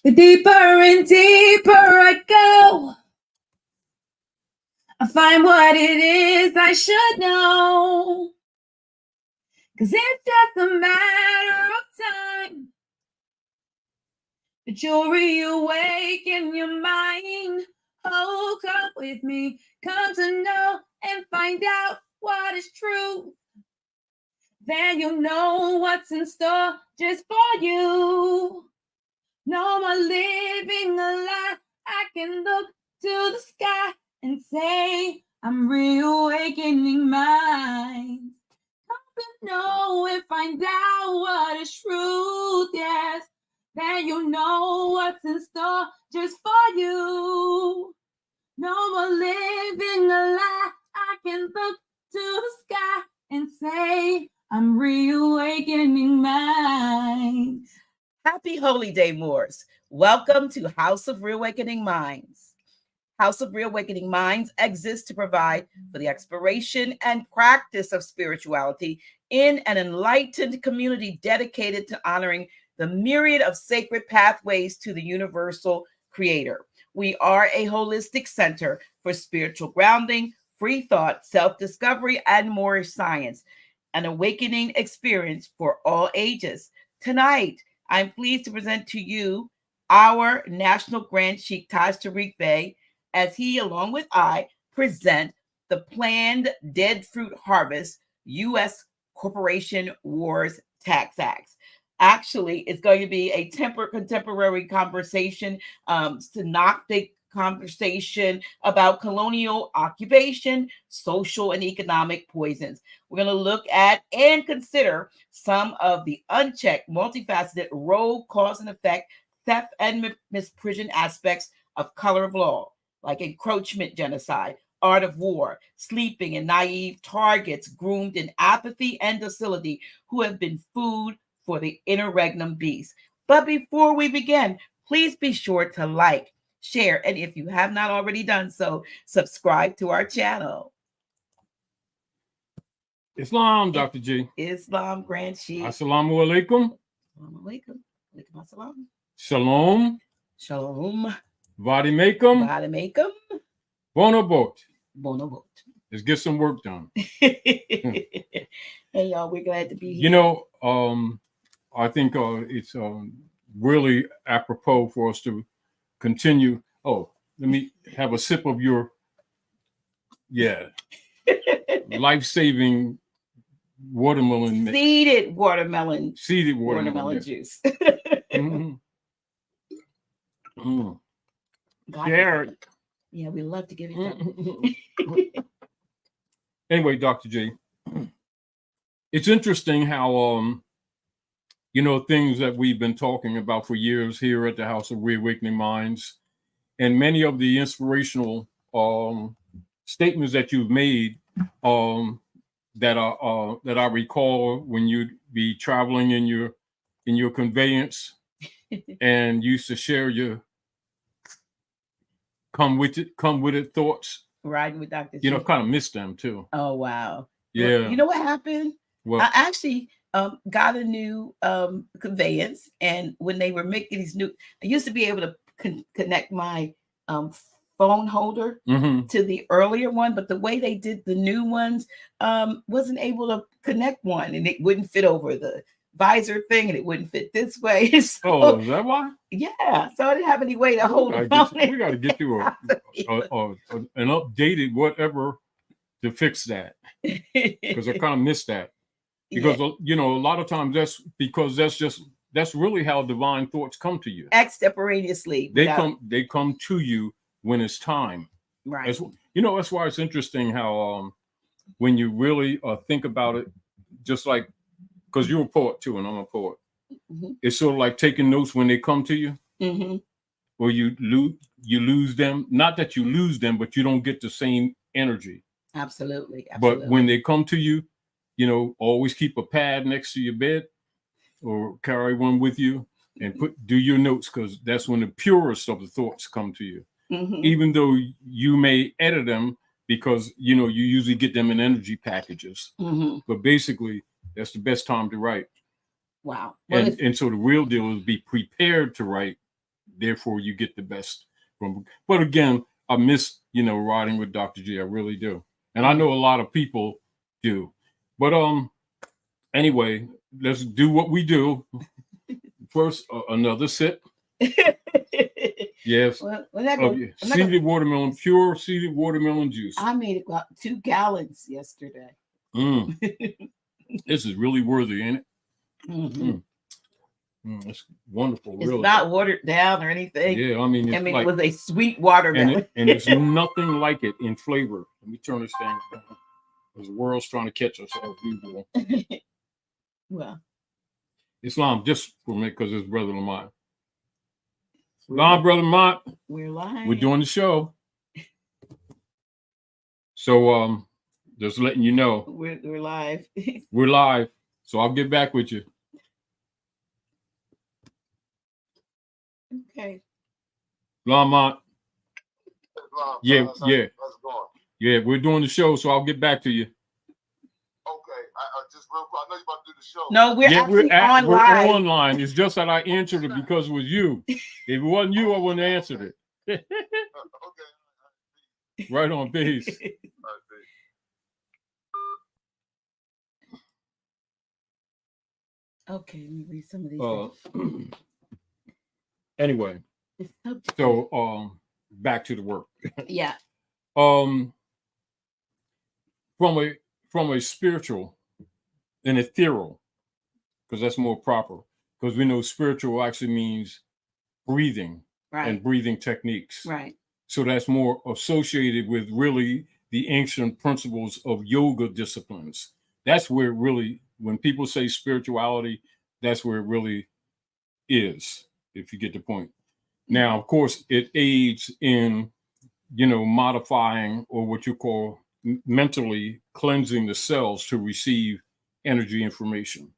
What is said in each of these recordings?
The deeper and deeper I go, I find what it is I should know. 'Cause it's just a matter of time that you'll reawaken your mind. Oh, come with me, come to know and find out what is true. Then you'll know what's in store just for you. No more living a lie. I can look to the sky and say, I'm reawakening minds. Come to know and find out what is truth, yes. Then you'll know what's in store just for you. No more living a lie. I can look to the sky and say, I'm reawakening minds. Happy Holy Day, Moors. Welcome to House of Reawakening Minds. House of Reawakening Minds exists to provide for the exploration and practice of spirituality in an enlightened community dedicated to honoring the myriad of sacred pathways to the universal creator. We are a holistic center for spiritual grounding, free thought, self-discovery, and Moorish science, an awakening experience for all ages. Tonight, I'm pleased to present to you our National Grand Sheik Taj Tarik Bey, as he, along with I, present the planned Dead Fruit Harvest U.S. Corporation Wars Tax Acts. Actually, it's going to be a contemporary conversation, synoptic conversation about colonial occupation, social and economic poisons. We're going to look at and consider some of the unchecked, multifaceted role, cause, and effect, theft, and misprision aspects of color of law, like encroachment, genocide, art of war, sleeping and naive targets, groomed in apathy and docility, who have been food for the interregnum beast. But before we begin, please be sure to like, share, and if you have not already done so, subscribe to our channel. Islam, Dr. G. Islam, Grand Sheik. Assalamu alaikum. Assalamu alaikum. Alaikum assalam. Shalom. Shalom. Vadimakum. Vadimakum. Bonobot. Bonobot. Let's get some work done. Hey, y'all, we're glad to be here. You know, I think it's really apropos for us to continue. Oh, let me have a sip of your, life-saving watermelon. Seeded watermelon. Seeded watermelon juice. Mm-hmm. Mm. Share. Yeah, we love to give you that. Anyway, Dr. J, it's interesting how, things that we've been talking about for years here at the House of Reawakening Minds, and many of the inspirational statements that you've made that I recall when you'd be traveling in your conveyance and used to share your come with it thoughts. Riding with Dr. G. Kind of missed them too. Oh, wow. Yeah. Well, you know what happened? Well, I actually got a new conveyance, and when they were making these new, I used to be able to connect my phone holder to the earlier one, but the way they did the new ones, wasn't able to connect one, and it wouldn't fit over the visor thing, and it wouldn't fit this way. So, is that why? Yeah, so I didn't have any way to hold it. We got to get through an updated whatever to fix that, because I kind of missed that. Because a lot of times that's really how divine thoughts come to you. Extemporaneously. They come to you when it's time. Right. That's why it's interesting how when you really think about it, just like, because you're a poet too, and I'm a poet. Mm-hmm. It's sort of like taking notes when they come to you, or you lose them. Not that you lose them, but you don't get the same energy. Absolutely. But when they come to you, always keep a pad next to your bed, or carry one with you, and do your notes, because that's when the purest of the thoughts come to you. Mm-hmm. Even though you may edit them, because you usually get them in energy packages. Mm-hmm. But basically, that's the best time to write. Wow. Well, and so the real deal is be prepared to write therefore you get the best from. But again, I miss, riding with Dr. G. I really do. And I know a lot of people do. But anyway, let's do what we do. First, another sip. Yes. Well, seeded watermelon, pure seeded watermelon juice. I made about 2 gallons yesterday. This is really worthy, ain't it? It's wonderful. It's really not watered down or anything. Yeah, I mean, it was a sweet watermelon. And it's nothing like it in flavor. Let me turn this thing down. The world's trying to catch us as usual. Well, Islam, just for me, because it's Brother Lamont. Live, Brother Lamont. We're live. We're doing the show. So just letting you know. We're live. We're live. So I'll get back with you. Okay. Lamont. Yeah. How's it going? Yeah, we're doing the show, so I'll get back to you. Okay, I just real quick. I know you're about to do the show. No, we're we're online. It's just that I answered it because it was you. If it wasn't you, I wouldn't have answered it. Okay. Right on base. Okay, let me read some of these. Anyway, so back to the work. Yeah. From a spiritual and ethereal, because that's more proper, because we know spiritual actually means breathing and breathing techniques. Right. So that's more associated with really the ancient principles of yoga disciplines. That's where really, when people say spirituality, that's where it really is, if you get the point. Now, of course, it aids in, modifying, or what you call mentally cleansing the cells to receive energy information.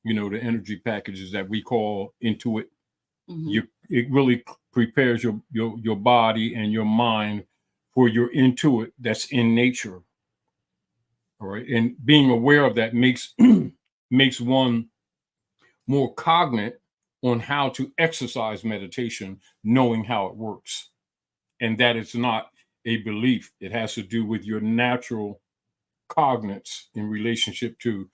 The energy packages that we call Intuit. It really prepares your body and your mind for your Intuit that's in nature. All right. And being aware of that makes one more cognate on how to exercise meditation, knowing how it works. And that it's not a belief. It has to do with your natural cognates in relationship to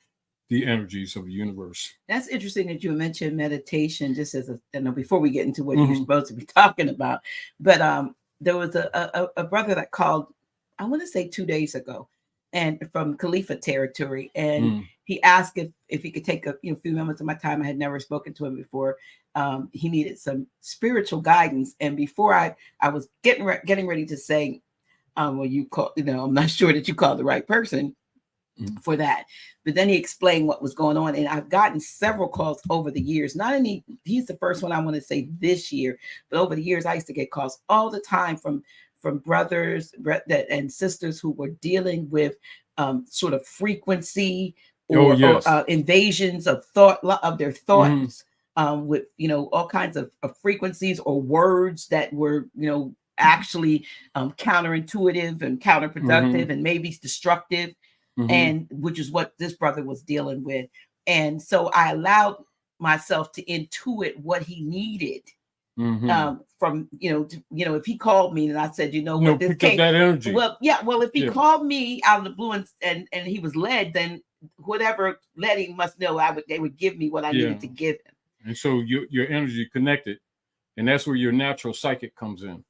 the energies of the universe. That's interesting that you mentioned meditation, just as before we get into what you're supposed to be talking about. But there was a brother that called, I want to say 2 days ago, and from Khalifa territory, and he asked if he could take a few moments of my time. I had never spoken to him before. He needed some spiritual guidance, and before I was getting ready to say, well, you call, I'm not sure that you called the right person for that. But then he explained what was going on, and I've gotten several calls over the years. He's the first one I want to say this year, but over the years I used to get calls all the time from brothers and sisters who were dealing with sort of frequency or invasions of their thoughts, with all kinds of frequencies or words that were actually counterintuitive and counterproductive and maybe destructive, and which is what this brother was dealing with. And so I allowed myself to intuit what he needed. From if he called me and I said, this came, that energy. Well, if he called me out of the blue and he was led, then whatever led him must know they would give me what I needed to give him. And so your energy connected, and that's where your natural psychic comes in.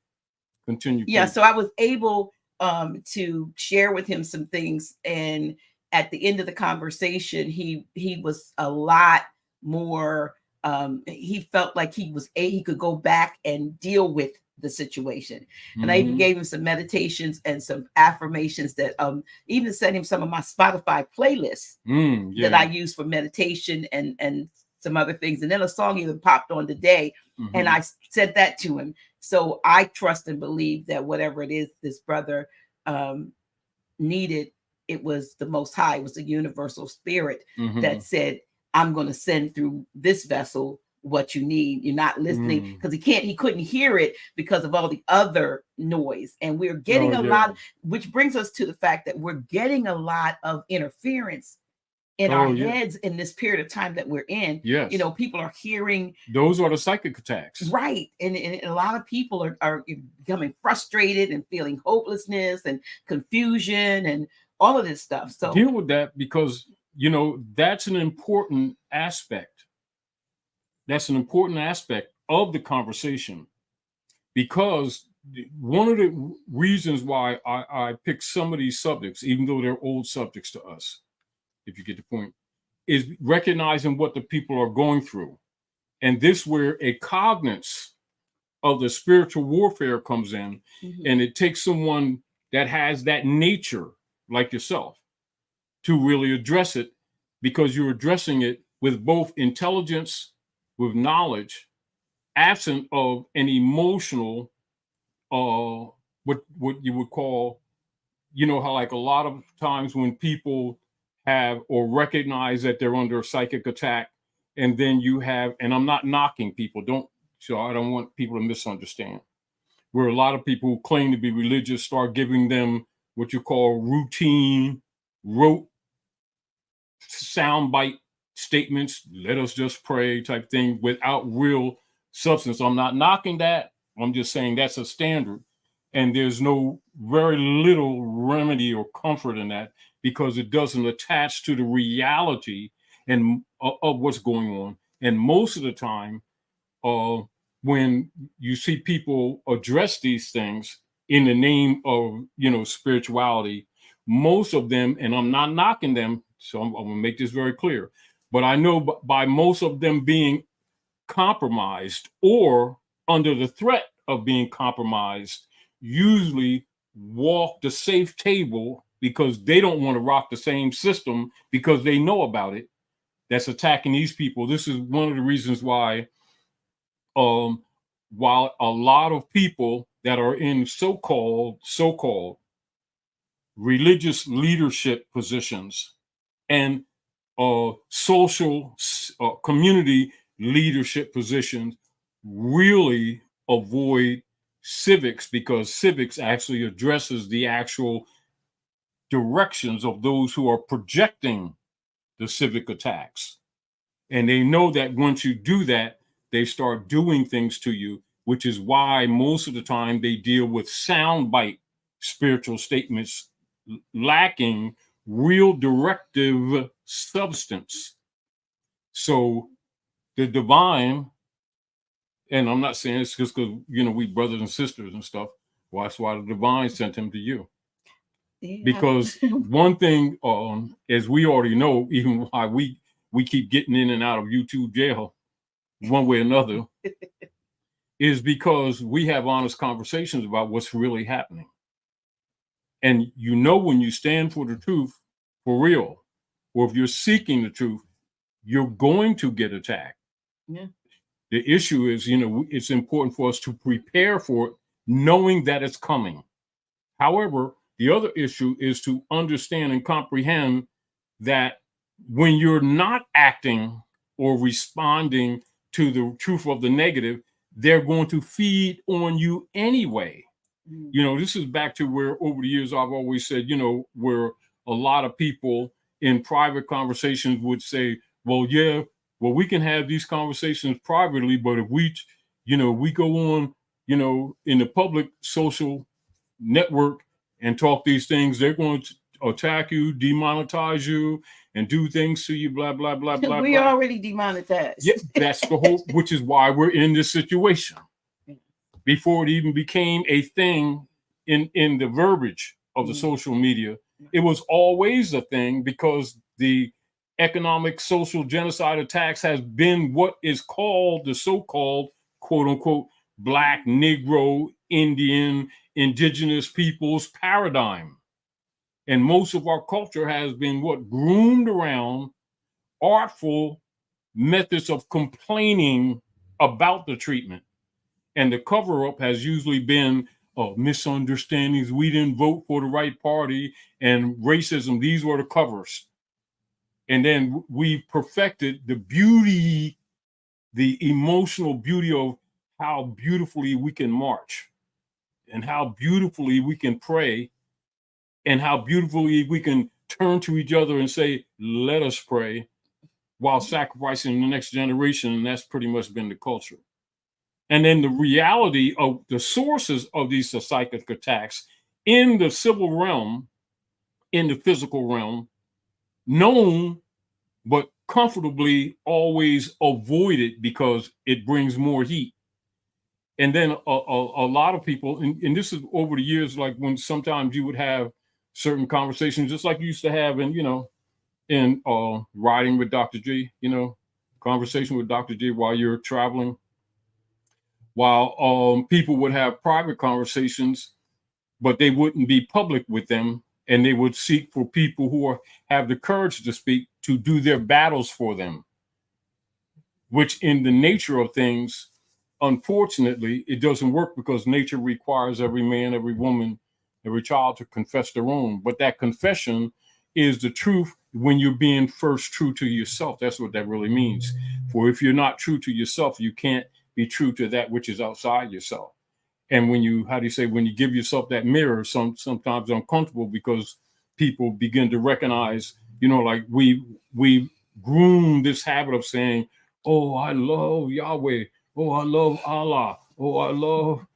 Continue. Yeah, so I was able to share with him some things, and at the end of the conversation, he was a lot more. He felt like he could go back and deal with the situation. And I even gave him some meditations and some affirmations that even sent him some of my Spotify playlists that I use for meditation and some other things. And then a song even popped on today, and I said that to him. So I trust and believe that whatever it is this brother needed, it was the Most High, it was the universal spirit that said, I'm going to send through this vessel what you need. You're not listening, because he couldn't hear it because of all the other noise. And we're getting a lot, which brings us to the fact that we're getting a lot of interference in our Oh, yeah. heads in this period of time that we're in. Yes. You know, people are hearing, Those are the psychic attacks. right. And a lot of people are becoming frustrated and feeling hopelessness and confusion and all of this stuff. So Deal with that, because, you know, that's an important aspect. That's an important aspect of the conversation, because one of the reasons why I pick some of these subjects, even though they're old subjects to us, if you get the point, is recognizing what the people are going through. And this where a cognizance of the spiritual warfare comes in, and it takes someone that has that nature, like yourself, to really address it, because you're addressing it with both intelligence, with knowledge, absent of an emotional, what you would call, you know, how like a lot of times when people have or recognize that they're under a psychic attack, and then you have, and I'm not knocking people, so I don't want people to misunderstand, where a lot of people who claim to be religious start giving them what you call routine, rote, soundbite statements, let us just pray type thing, without real substance. I'm not knocking that. I'm just saying that's a standard. And there's very little remedy or comfort in that, because it doesn't attach to the reality and of what's going on. And most of the time, when you see people address these things in the name of, you know, spirituality, most of them, and I'm not knocking them, so I'm gonna make this very clear, but I know by most of them being compromised or under the threat of being compromised, usually walk the safe table, because they don't want to rock the same system, because they know about it, that's attacking these people. This is one of the reasons why, while a lot of people that are in so-called religious leadership positions and social community leadership positions really avoid civics, because civics actually addresses the actual directions of those who are projecting the civic attacks. And they know that once you do that, they start doing things to you, which is why most of the time they deal with soundbite spiritual statements lacking real directive substance. So the divine, and I'm not saying it's just because, you know, we brothers and sisters and stuff, well, that's why the divine sent him to you. yeah. Because one thing, as we already know, even why we keep getting in and out of YouTube jail one way or another, is because we have honest conversations about what's really happening. And you know, when you stand for the truth for real, or if you're seeking the truth, you're going to get attacked. Yeah. The issue is, you know, it's important for us to prepare for it, knowing that it's coming. However, the other issue is to understand and comprehend that when you're not acting or responding to the truth of the negative, they're going to feed on you anyway. You know, this is back to where over the years I've always said, you know, where a lot of people in private conversations would say, well, yeah, well, we can have these conversations privately, but if we, you know, we go on, you know, in the public social network and talk these things, they're going to attack you, demonetize you, and do things to you, blah, blah, blah, blah. We blah. already demonetized. Yeah, that's the whole, which is why we're in this situation. Before it even became a thing in the verbiage of the social media, it was always a thing, because the economic social genocide attacks has been what is called the so-called quote unquote Black, Negro, Indian, indigenous peoples paradigm. And most of our culture has been what groomed around artful methods of complaining about the treatment. And the cover-up has usually been misunderstandings. We didn't vote for the right party, and racism. These were the covers. And then we perfected the beauty, the emotional beauty of how beautifully we can march, and how beautifully we can pray, and how beautifully we can turn to each other and say, let us pray, while sacrificing the next generation. And that's pretty much been the culture. And then the reality of the sources of these psychic attacks in the civil realm, in the physical realm, known but comfortably always avoided because it brings more heat. And then a lot of people, and this is over the years, like when sometimes you would have certain conversations, just like you used to have in riding with Dr. G, conversation with Dr. G while you're traveling, while people would have private conversations, but they wouldn't be public with them. And they would seek for people who have the courage to speak, to do their battles for them, which in the nature of things, unfortunately, it doesn't work because nature requires every man, every woman, every child to confess their own. But that confession is the truth when you're being first true to yourself. That's what that really means. For if you're not true to yourself, you can't be true to that which is outside yourself. And when you, when you give yourself that mirror, sometimes uncomfortable because people begin to recognize, like we groom this habit of saying, oh, I love Yahweh. Oh, I love Allah. Oh, I love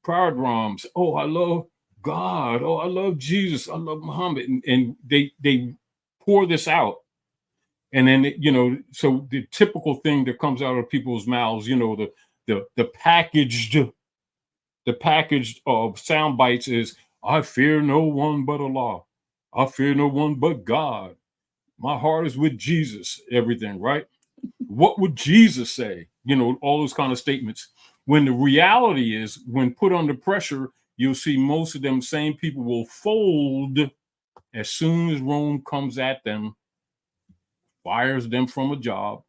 Privateering. Oh, I love God. Oh, I love Jesus. I love Muhammad. And they pour this out. And then, so the typical thing that comes out of people's mouths, the packaged sound bites is, I fear no one but Allah. I fear no one but God. My heart is with Jesus, everything, right? What would Jesus say? All those kind of statements. When the reality is, when put under pressure, you'll see most of them same people will fold as soon as Rome comes at them, fires them from a job,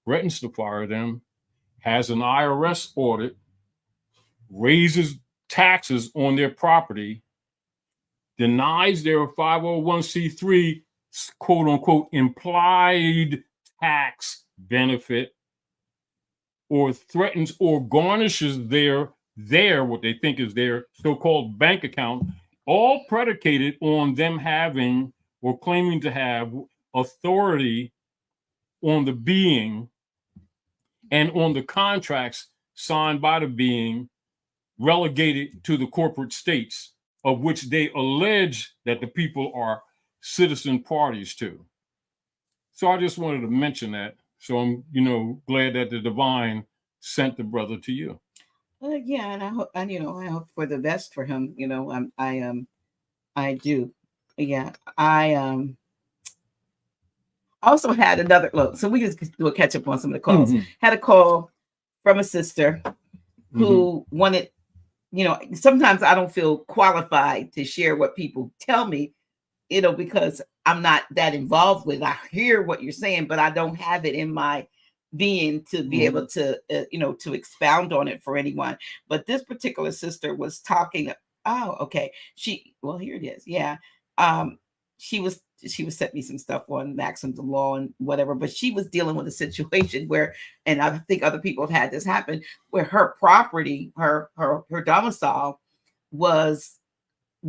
threatens to fire them, has an IRS audit, raises taxes on their property, denies their 501c3 quote unquote implied tax benefit, or threatens or garnishes their what they think is their so-called bank account, all predicated on them having or claiming to have authority on the being and on the contracts signed by the being, relegated to the corporate states, of which they allege that the people are citizen parties to. So I just wanted to mention that. So I'm, glad that the divine sent the brother to you. Yeah, and I hope, and I hope for the best for him. I do. Yeah, I also had another look. So we just do a catch up on some of the calls. Mm-hmm. Had a call from a sister who wanted. Sometimes I don't feel qualified to share what people tell me, because I'm not that involved with it. I hear what you're saying, but I don't have it in my being to be able to, to expound on it for anyone. But this particular sister was talking. Oh, okay. Here it is. Yeah. She was sent me some stuff on maxims of law and whatever, but she was dealing with a situation where, and I think other people have had this happen, where her property, her domicile was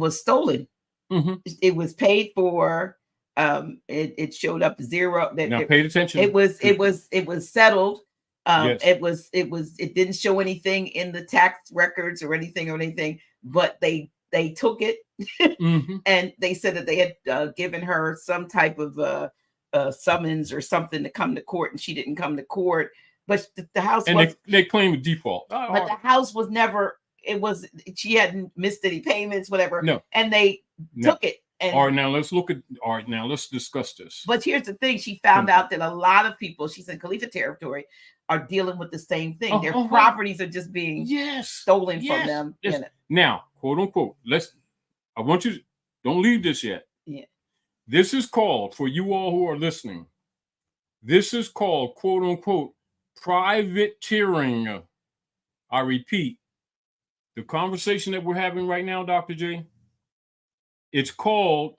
stolen. Mm-hmm. It was paid for. It showed up zero. Now paid attention. It was settled. Yes. It didn't show anything in the tax records or anything, but they took it. And they said that they had given her some type of summons or something to come to court, and she didn't come to court. But the house they claimed default. But the house was never. She hadn't missed any payments, whatever. No, and they took it. And, all right, now let's discuss this. But here's the thing: she found out that a lot of people, she's in Khalifa territory, are dealing with the same thing. Their properties are just being stolen from them. Yes. Now, quote unquote, I want you to don't leave this yet. Yeah. This is called, for you all who are listening, this is called, quote unquote, privateering. I repeat, the conversation that we're having right now, Dr. J, it's called.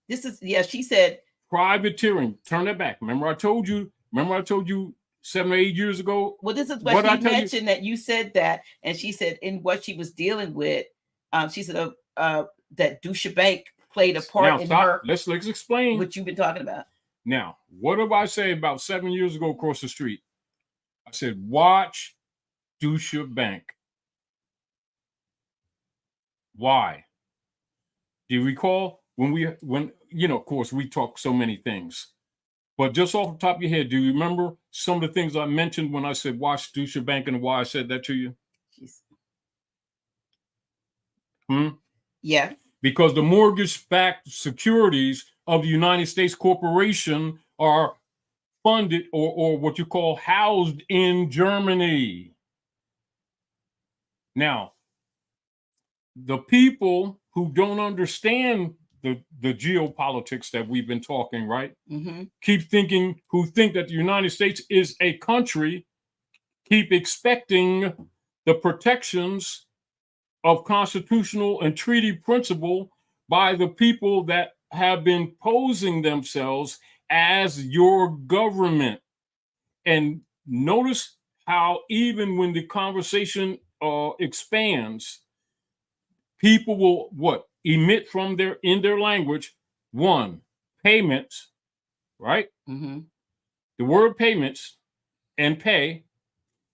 She said privateering. Turn that back. Remember I told you 7 or 8 years ago? Well, this is what she mentioned, that you said that, and she said in what she was dealing with, she said that Deutsche Bank played a part Now in stop. her, Let's explain. what you've been talking about. Now, what did I say about 7 years ago across the street? I said, watch Dusha Bank. Why? Do you recall when of course we talk so many things, but just off the top of your head, do you remember some of the things I mentioned when I said watch Dusha Bank and why I said that to you? Yeah. Because the mortgage-backed securities of the United States Corporation are funded or what you call housed in Germany. Now, the people who don't understand the geopolitics that we've been talking, right? Mm-hmm. Who think that the United States is a country, keep expecting the protections of constitutional and treaty principle by the people that have been posing themselves as your government. And notice how even when the conversation expands, people will emit from in their language, one, payments, right? Mm-hmm. The word payments and pay,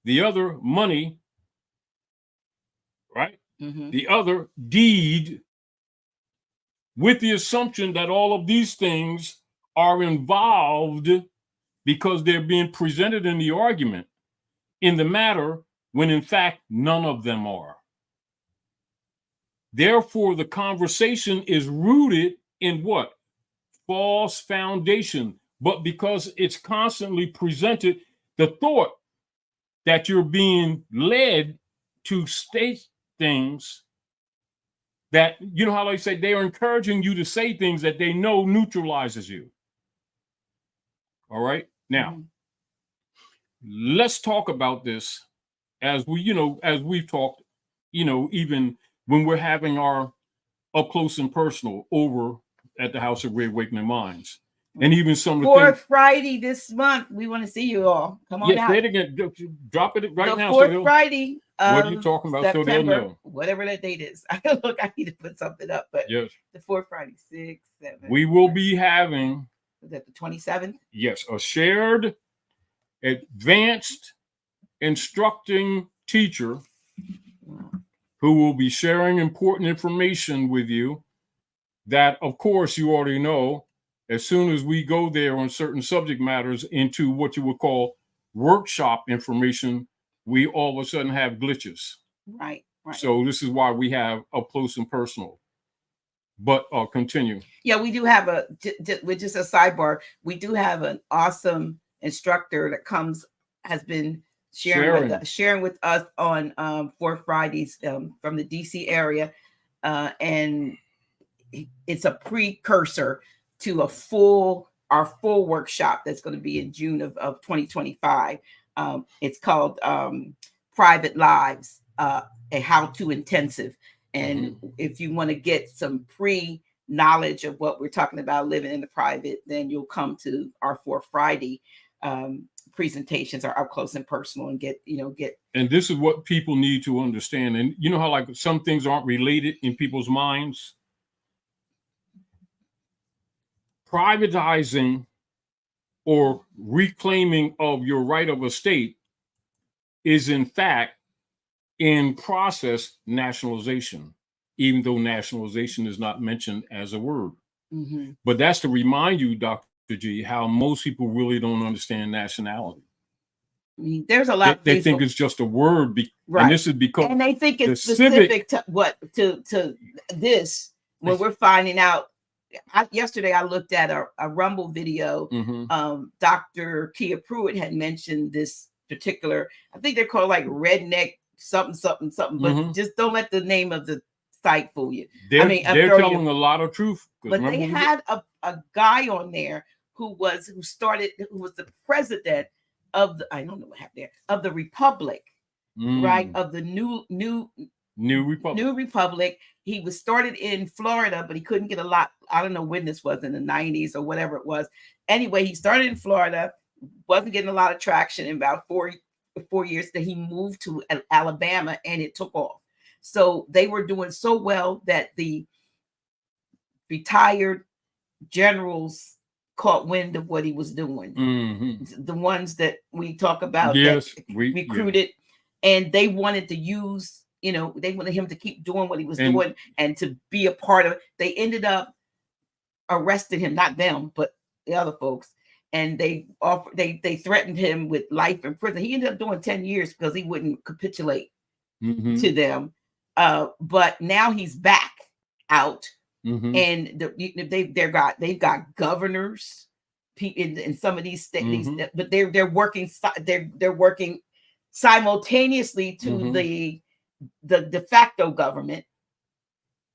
the other money, right? Mm-hmm. The other deed, with the assumption that all of these things are involved because they're being presented in the argument in the matter when in fact none of them are. Therefore, the conversation is rooted in what? False foundation. But because it's constantly presented, the thought that you're being led to state things that, you know how they say, they are encouraging you to say things that they know neutralizes you. All right. Now, let's talk about this as we've talked, even when we're having our up close and personal over at the House of Reawakening Minds. And even some of the Fourth things. Friday this month, we want to see you all. Come on out. Say it again. Drop it right now. Fourth Friday. What are you talking about? September, so they'll know. Whatever that date is. I need to put something up. But yes, the fourth Friday, 6, 7. We will be having. Is that the 27th? Yes, a shared, advanced, instructing teacher who will be sharing important information with you that, of course, you already know. As soon as we go there on certain subject matters into what you would call workshop information, we all of a sudden have glitches. Right. So this is why we have up close and personal. But continue. Yeah, we do have with just a sidebar, we do have an awesome instructor that has been sharing with us on Fourth Fridays from the DC area. And it's a precursor to our full workshop that's going to be in June of 2025. It's called Private Lives, a how-to intensive. And if you want to get some pre-knowledge of what we're talking about living in the private, then you'll come to our Fourth Friday presentations, are up close and personal, and get. And this is what people need to understand. And you know how like some things aren't related in people's minds? Privatizing or reclaiming of your right of estate is in fact in process nationalization, even though nationalization is not mentioned as a word. But that's to remind you, Dr. G, how most people really don't understand nationality. I mean, there's a lot. They think it's just a word, right? And this is because, and they think it's specific to this. When we're finding out. Yesterday, I looked at a Rumble video. Dr. Kia Pruitt had mentioned this particular, I think they're called like redneck something, but just don't let the name of the site fool you. They're telling a lot of truth. But they had a guy on there who was the president of the, I don't know what happened there, of the Republic, right? Of the New Republic. He was started in Florida, but he couldn't get a lot. I don't know when this was, in the 90s or whatever it was. Anyway, he started in Florida, wasn't getting a lot of traction. In about 4 years that he moved to Alabama, and it took off. So they were doing so well that the retired generals caught wind of what he was doing. Mhm. The ones that we talk about Yes, that we recruited, and they wanted to use, they wanted him to keep doing what he was doing and to be a part of it. They ended up arresting him, not them, but the other folks. And they threatened him with life in prison. He ended up doing 10 years because he wouldn't capitulate to them. But now he's back out, and they've got governors in some of these states, but they're working simultaneously to the de facto government.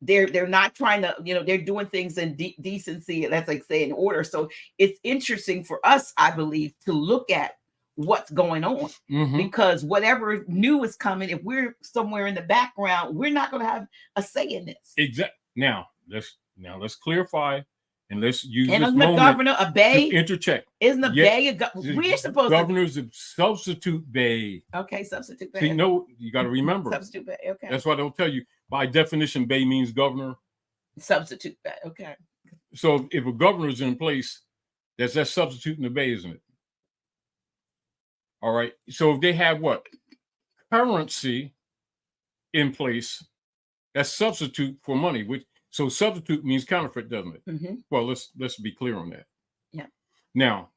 They're not trying to, they're doing things in decency, that's like saying order. So it's interesting for us, I believe, to look at what's going on, because whatever new is coming, if we're somewhere in the background, we're not going to have a say in this. Exactly. Now let's clarify, and let's use and this moment governor a bay to intercheck. Isn't a bay we're supposed governor's a substitute bay. Okay, substitute bay. See, no, you got to remember substitute bay. Okay, that's why they'll tell you by definition bay means governor. Substitute bay. Okay. So if a governor is in place, that's that substitute in the bay, isn't it? All right. So if they have what currency in place, that's substitute for money. So substitute means counterfeit, doesn't it? Well, let's be clear on that. Yeah. Now,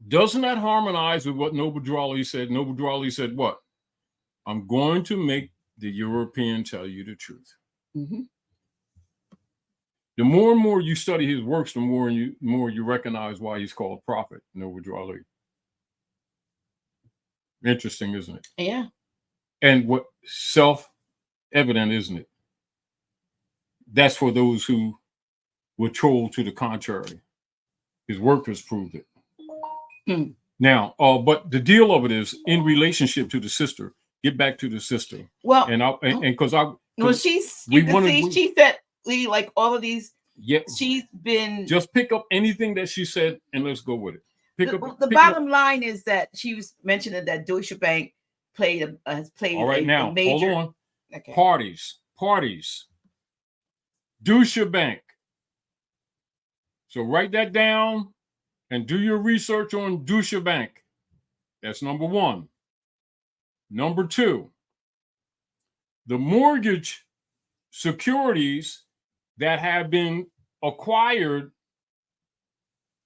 doesn't that harmonize with what Noble Drawley said? Noble Drawley said what? I'm going to make the European tell you the truth. The more and more you study his works, the more you recognize why he's called prophet, Noble Drawley. Interesting, isn't it? Yeah. And what self-evident, isn't it? That's for those who were told to the contrary. His work has proved it. Now, but the deal of it is in relationship to the sister. Get back to the sister. Well, she said like all of these. Yeah, she's been. Just pick up anything that she said and let's go with it. The bottom line is that she was mentioning that Deutsche Bank has played all right, now, a major. Hold on. Okay. Parties. Deutsche Bank. So write that down and do your research on Deutsche Bank. That's number one. Number two, the mortgage securities that have been acquired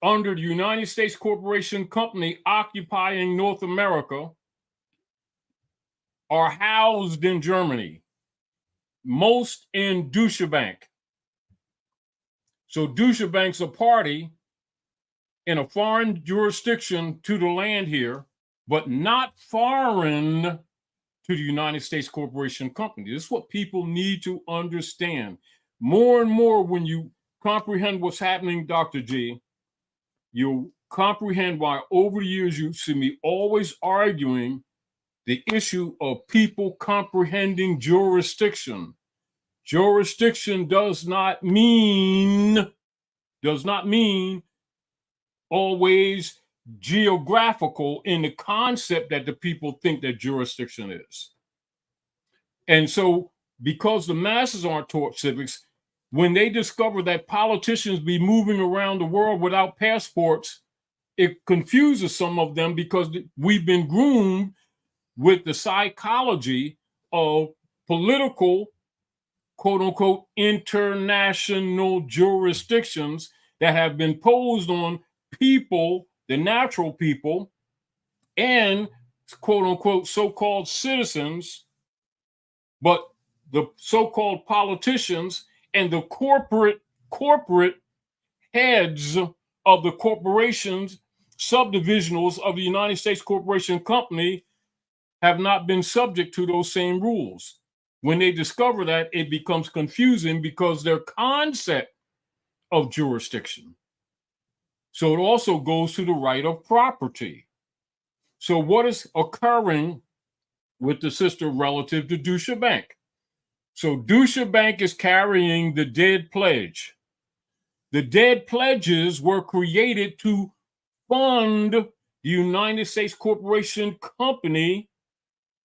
under the United States Corporation Company occupying North America are housed in Germany, most in Deutsche Bank. So Deutsche Bank's a party in a foreign jurisdiction to the land here, but not foreign to the United States Corporation Company. This is what people need to understand. More and more, when you comprehend what's happening, Dr. G, you'll comprehend why over the years you see me always arguing the issue of people comprehending jurisdiction. Jurisdiction does not mean always geographical in the concept that the people think that jurisdiction is. And so, because the masses aren't taught civics, when they discover that politicians be moving around the world without passports, it confuses some of them because we've been groomed with the psychology of political, quote unquote, international jurisdictions that have been posed on people, the natural people, and quote unquote so-called citizens, but the so-called politicians and the corporate heads of the corporations, subdivisionals of the United States Corporation Company have not been subject to those same rules. When they discover that, it becomes confusing because their concept of jurisdiction. So it also goes to the right of property. So what is occurring with the sister relative to Deutsche Bank? So Deutsche Bank is carrying the dead pledge. The dead pledges were created to fund the United States Corporation Company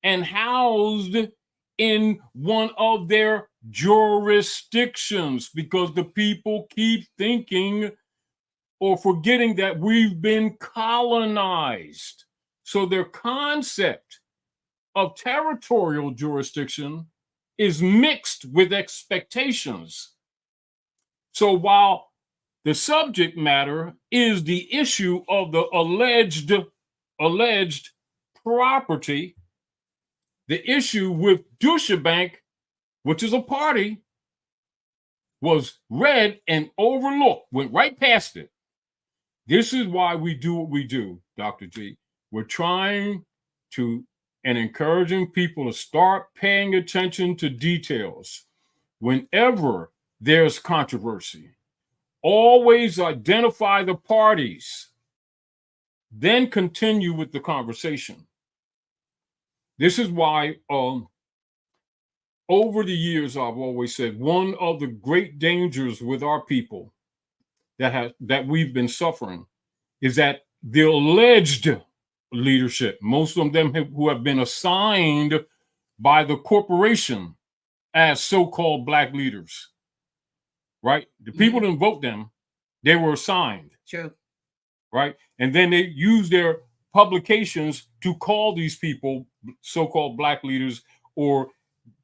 and housed in one of their jurisdictions, because the people keep thinking or forgetting that we've been colonized. So their concept of territorial jurisdiction is mixed with expectations. So while the subject matter is the issue of the alleged property, the issue with Deutsche Bank, which is a party, was read and overlooked, went right past it. This is why we do what we do, Dr. G. We're trying to and encouraging people to start paying attention to details. Whenever there's controversy, always identify the parties, then continue with the conversation. This is why over the years, I've always said one of the great dangers with our people that we've been suffering is that the alleged leadership, most of them who have been assigned by the corporation as so-called Black leaders, right? The people didn't vote them, they were assigned. True. Right? And then they use their publications to call these people so-called Black leaders or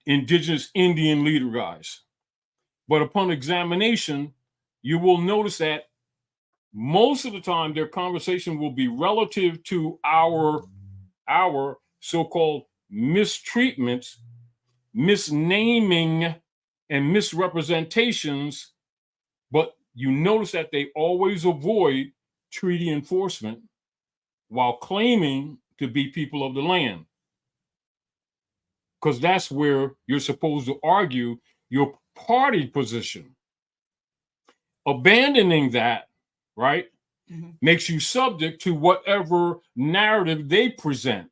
indigenous Indian leader guys. But upon examination, you will notice that most of the time their conversation will be relative to our so-called mistreatments, misnaming, and misrepresentations. But you notice that they always avoid treaty enforcement while claiming to be people of the land. Because that's where you're supposed to argue your party position. Abandoning that, right, makes you subject to whatever narrative they present.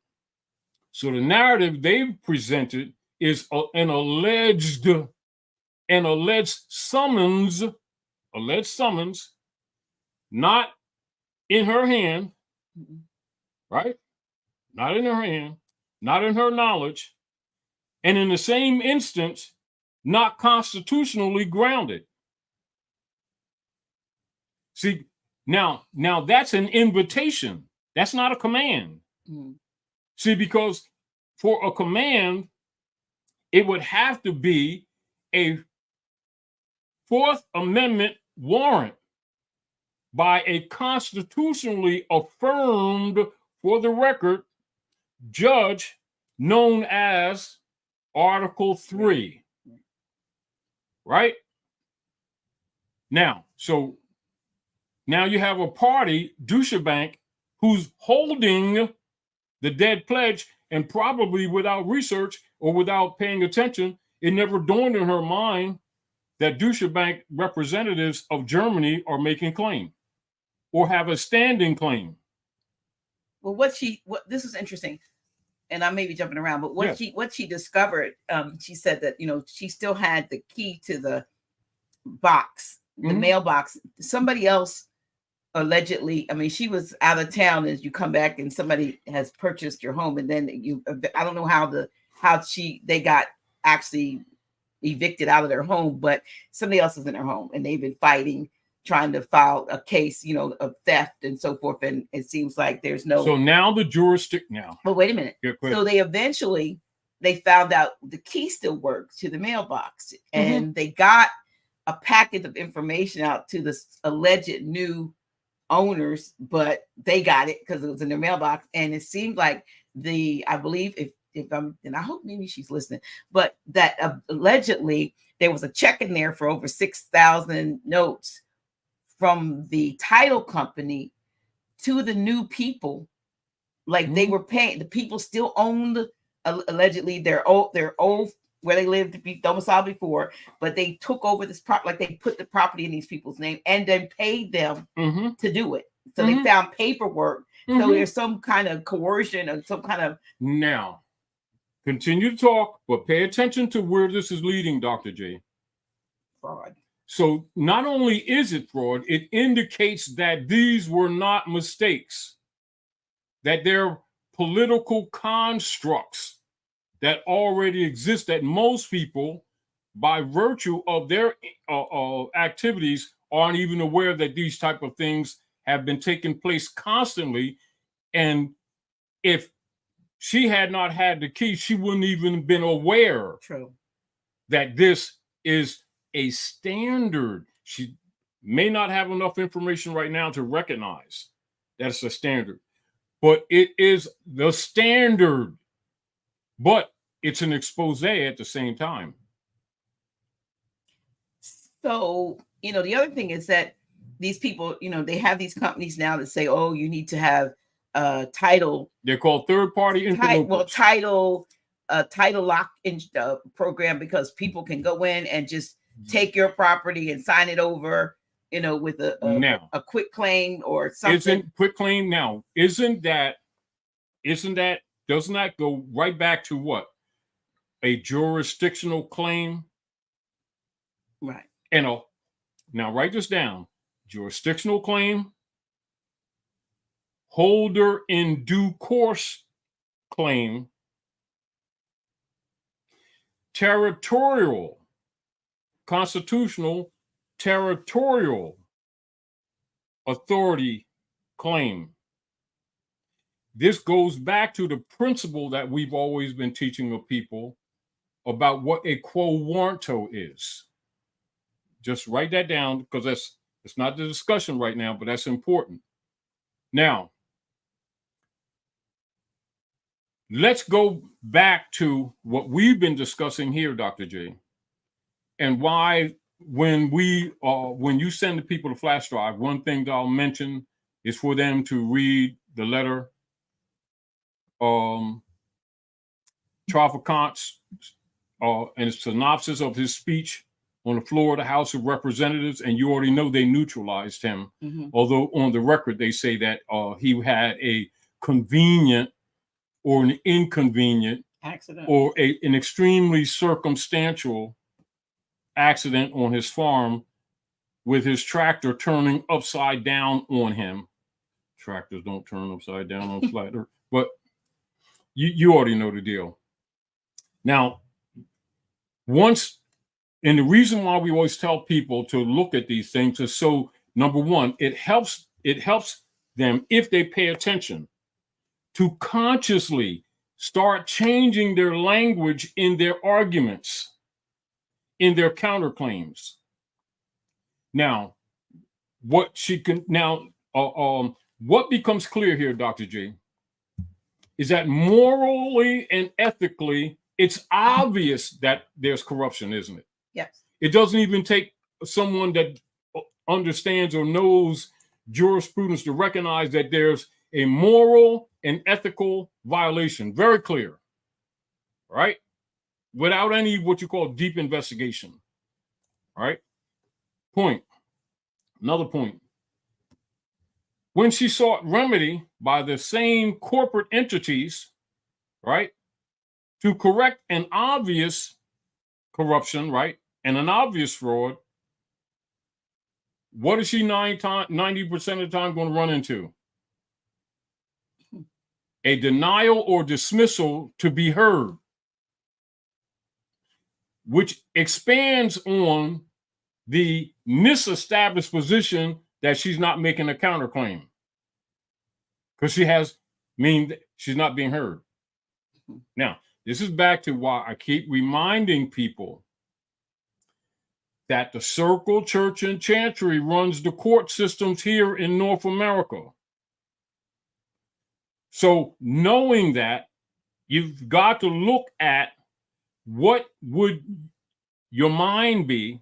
So the narrative they've presented is an alleged summons, not in her hand, right? Not in her hand, not in her knowledge, and in the same instance, not constitutionally grounded. See, now that's an invitation. That's not a command. See, because for a command, it would have to be a Fourth Amendment warrant by a constitutionally affirmed, for the record, judge known as Article 3. Right? Now, so now you have a party, Deutsche Bank, who's holding the dead pledge, and probably without research or without paying attention, it never dawned in her mind that Deutsche Bank representatives of Germany are making claim or have a standing claim. Well, this is interesting, and I may be jumping around, but what she discovered, she said that, she still had the key to the box, the mailbox. Somebody else allegedly, she was out of town, as you come back and somebody has purchased your home, and then I don't know how they got actually evicted out of their home, but somebody else is in their home and they've been fighting, trying to file a case, of theft and so forth. And it seems like there's no. So now the jurisdiction now. But wait a minute. So they found out the key still works to the mailbox, and they got a packet of information out to the alleged new owners, but they got it because it was in their mailbox. And it seemed like I believe if I'm, and I hope maybe she's listening, but that allegedly there was a check in there for over 6,000 notes from the title company to the new people. Like they were paying, the people still owned allegedly their old where they lived to be domiciled before, but they took over this like they put the property in these people's name and then paid them to do it. So they found paperwork. So there's some kind of coercion or some kind of. Now, continue to talk, but pay attention to where this is leading, Dr. J. Fraud. So not only is it fraud, it indicates that these were not mistakes, that they're political constructs that already exist, that most people by virtue of their activities, aren't even aware that these type of things have been taking place constantly. And if she had not had the key, she wouldn't even been aware True. that this is a standard. She may not have enough information right now to recognize that it's a standard, but it is the standard. But it's an expose at the same time. So, the other thing is that these people, they have these companies now that say, oh, you need to have title. They're called third-party interlopers. Title lock in program, because people can go in and just take your property and sign it over, with a quick claim or something. Isn't quick claim now? Doesn't that go right back to what? A jurisdictional claim? Right. Now write this down. Jurisdictional claim, holder in due course claim, territorial, constitutional, territorial authority claim. This goes back to the principle that we've always been teaching of people about what a quo warranto is. Just write that down, because it's not the discussion right now, but that's important. Now, let's go back to what we've been discussing here, Dr. J, and why when you send the people the flash drive, one thing that I'll mention is for them to read the letter Traficant's and a synopsis of his speech on the floor of the House of Representatives, and you already know they neutralized him. Mm-hmm. Although on the record they say that he had a convenient or an inconvenient accident or an extremely circumstantial accident on his farm with his tractor turning upside down on him. Tractors don't turn upside down on flat earth, but you already know the deal. Now, and the reason why we always tell people to look at these things is so, number one, it helps them, if they pay attention, to consciously start changing their language in their arguments, in their counterclaims. Now, what becomes clear here, Dr. J, is that morally and ethically, it's obvious that there's corruption, isn't it? Yes. It doesn't even take someone that understands or knows jurisprudence to recognize that there's a moral and ethical violation. Very clear, right? Without any what you call deep investigation, right? Another point. When she sought remedy by the same corporate entities, right, to correct an obvious corruption, right, and an obvious fraud, what is she 90% of the time going to run into? A denial or dismissal to be heard, which expands on the misestablished position that she's not making a counterclaim, because she's not being heard. Now, this is back to why I keep reminding people that the Circle, Church, and Chantry runs the court systems here in North America. So knowing that, you've got to look at what would your mind be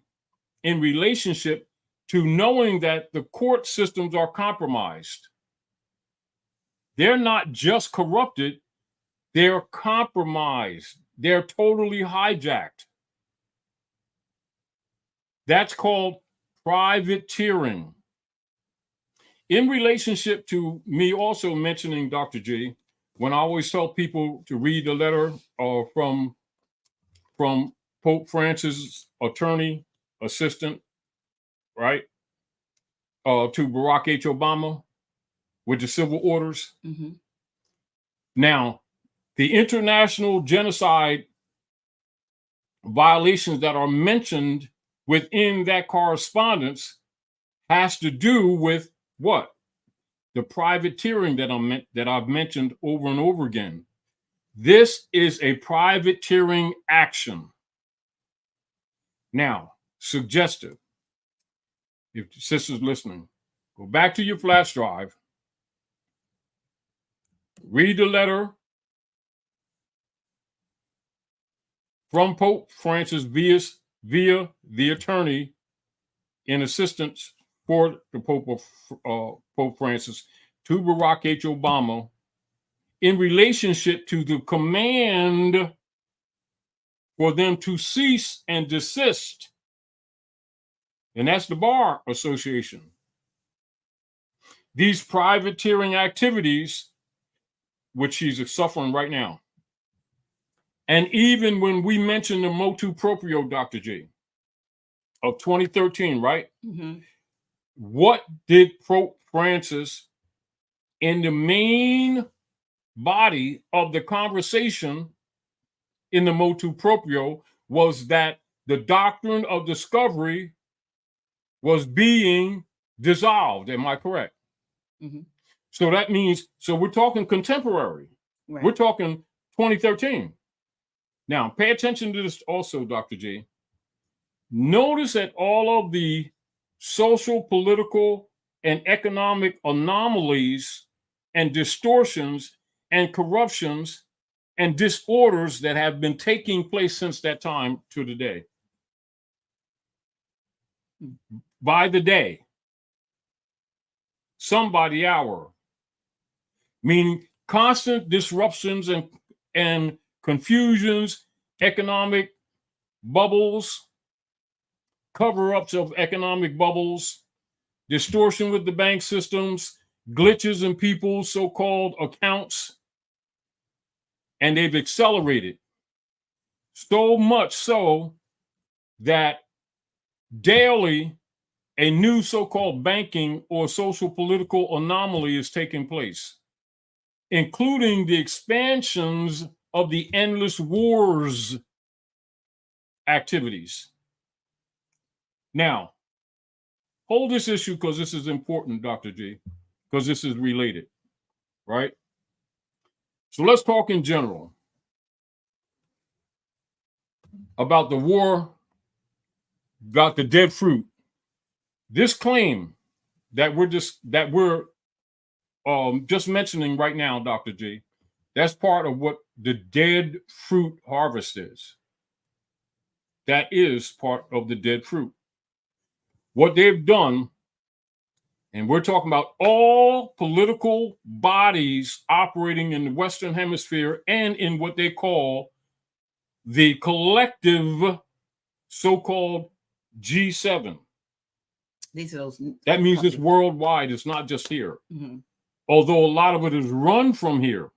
in relationship to knowing that the court systems are compromised. They're not just corrupted, they're compromised. They're totally hijacked. That's called privateering. In relationship to me also mentioning Dr. G, when I always tell people to read the letter from Pope Francis' attorney, assistant, right, to Barack H. Obama with the civil orders. Mm-hmm. Now, the international genocide violations that are mentioned within that correspondence has to do with what? The privateering that I've mentioned over and over again. This is a privateering action. Now, suggestive, if the sister's listening, go back to your flash drive, read the letter from Pope Francis via the attorney in assistance for the Pope Francis to Barack H. Obama in relationship to the command for them to cease and desist. And that's the Bar Association. These privateering activities, which she's suffering right now. And even when we mentioned the motu proprio, Dr. J, of 2013, right? Mm-hmm. What did Pope Francis, in the main body of the conversation in the motu proprio, was that the doctrine of discovery was being dissolved. Am I correct? Mm-hmm. So that means, so we're talking contemporary. Right. We're talking 2013. Now, pay attention to this also, Dr. J. Notice that all of the social, political, and economic anomalies and distortions and corruptions and disorders that have been taking place since that time to the day. By the day, some by the hour, meaning constant disruptions and confusions, economic bubbles, cover-ups of economic bubbles, distortion with the bank systems, glitches in people's so-called accounts, and they've accelerated so much so that daily a new so-called banking or social political anomaly is taking place, including the expansions of the endless wars activities. Now, hold this issue because this is important, Dr. G, because this is related, right? So let's talk in general about the war, about the dead fruit. This claim that we're just mentioning right now, Dr. G, that's part of what the dead fruit harvest is. That is part of the dead fruit. What they've done, and we're talking about all political bodies operating in the Western Hemisphere and in what they call the collective so-called G7. These are those. That means it's worldwide. It's not just here. Mm-hmm. Although a lot of it is run from here,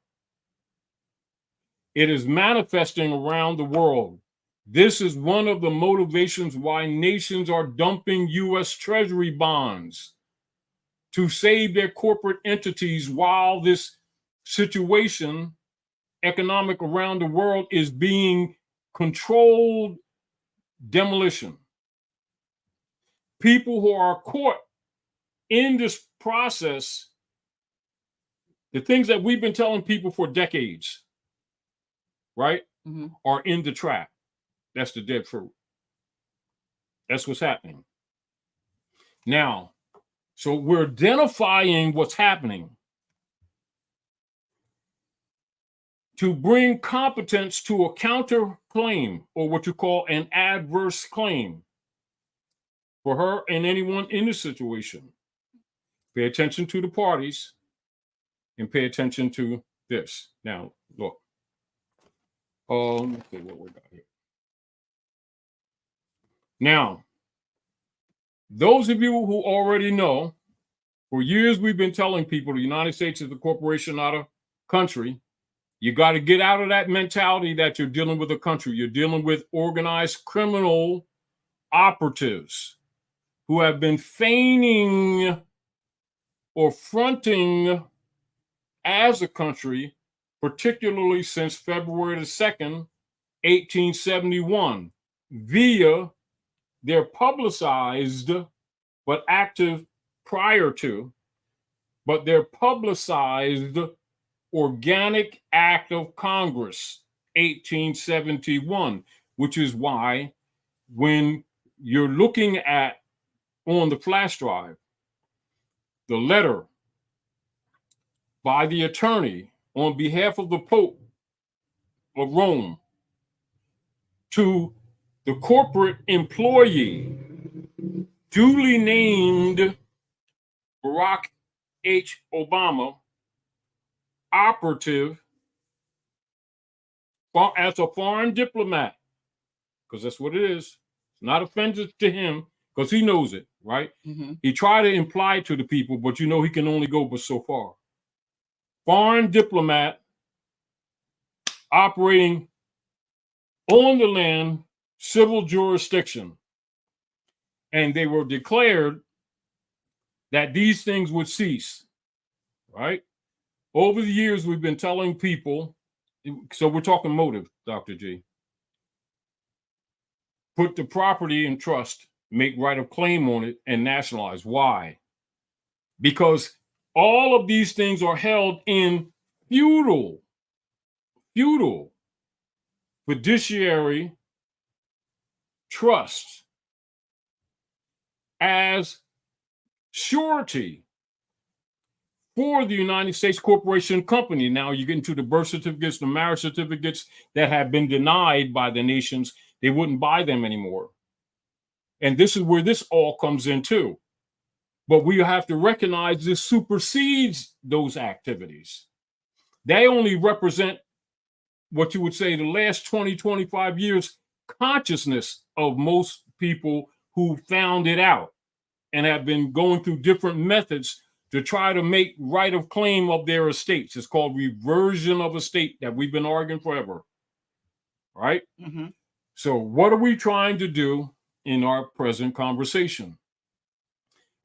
it is manifesting around the world. This is one of the motivations why nations are dumping U.S. Treasury bonds to save their corporate entities while this situation, economic around the world, is being controlled demolition. People who are caught in this process, the things that we've been telling people for decades, right, Mm-hmm. are in the trap. That's the dead fruit. That's what's happening. Now, so we're identifying what's happening to bring competence to a counterclaim, or what you call an adverse claim, for her and anyone in the situation. Pay attention to the parties and pay attention to this. Now, look. Let's see what we got here. Now, those of you who already know, for years we've been telling people the United States is a corporation, not a country. You got to get out of that mentality that you're dealing with a country. You're dealing with organized criminal operatives who have been feigning or fronting as a country, particularly since February the 2nd, 1871 via their publicized but active prior to, but their publicized Organic Act of Congress, 1871, which is why when you're looking at on the flash drive, the letter by the attorney on behalf of the Pope of Rome to the corporate employee duly named Barack H. Obama, operative as a foreign diplomat, because that's what it is. It's not offensive to him because he knows it, right? Mhm. He tried to imply it to the people, but you know he can only go but so far. Foreign diplomat operating on the land, civil jurisdiction. And they were declared that these things would cease, right? Over the years, we've been telling people, so we're talking motive, Dr. G. Put the property in trust, make right of claim on it, and nationalize. Why? Because all of these things are held in feudal, fiduciary trusts as surety for the United States Corporation Company. Now you get into the birth certificates, the marriage certificates that have been denied by the nations. They wouldn't buy them anymore. And this is where this all comes in too. But we have to recognize this supersedes those activities. They only represent what you would say the last 20, 25 years consciousness of most people who found it out and have been going through different methods to try to make right of claim of their estates. It's called reversion of estate that we've been arguing forever, right? Mm-hmm. So what are we trying to do in our present conversation?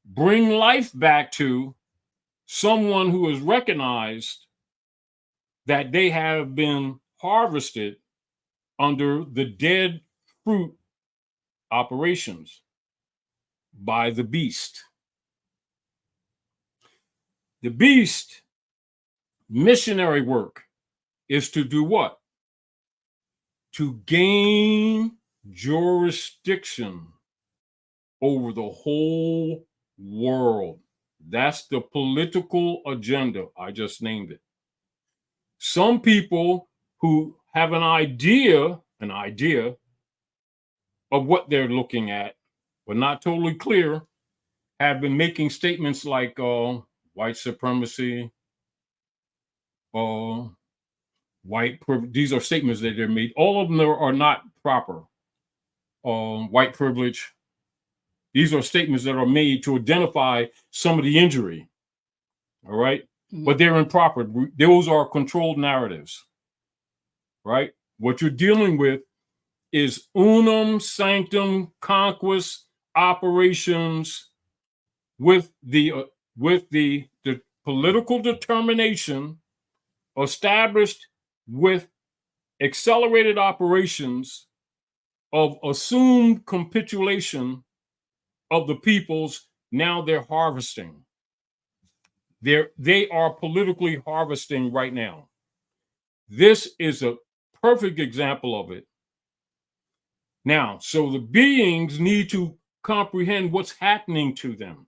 Bring life back to someone who has recognized that they have been harvested under the dead fruit operations by the beast. The beast missionary work is to do what? To gain jurisdiction over the whole world. That's the political agenda. I just named it. Some people who have an idea of what they're looking at, but not totally clear, have been making statements like white supremacy, white privilege. These are statements that they're made. All of them are not proper. White privilege. These are statements that are made to identify some of the injury. All right. Mm-hmm. But they're improper. Those are controlled narratives. Right. What you're dealing with is unum sanctum conquest operations with the political determination established with accelerated operations of assumed capitulation of the peoples. Now they're harvesting. They are politically harvesting right now. This is a perfect example of it. Now, so the beings need to comprehend what's happening to them.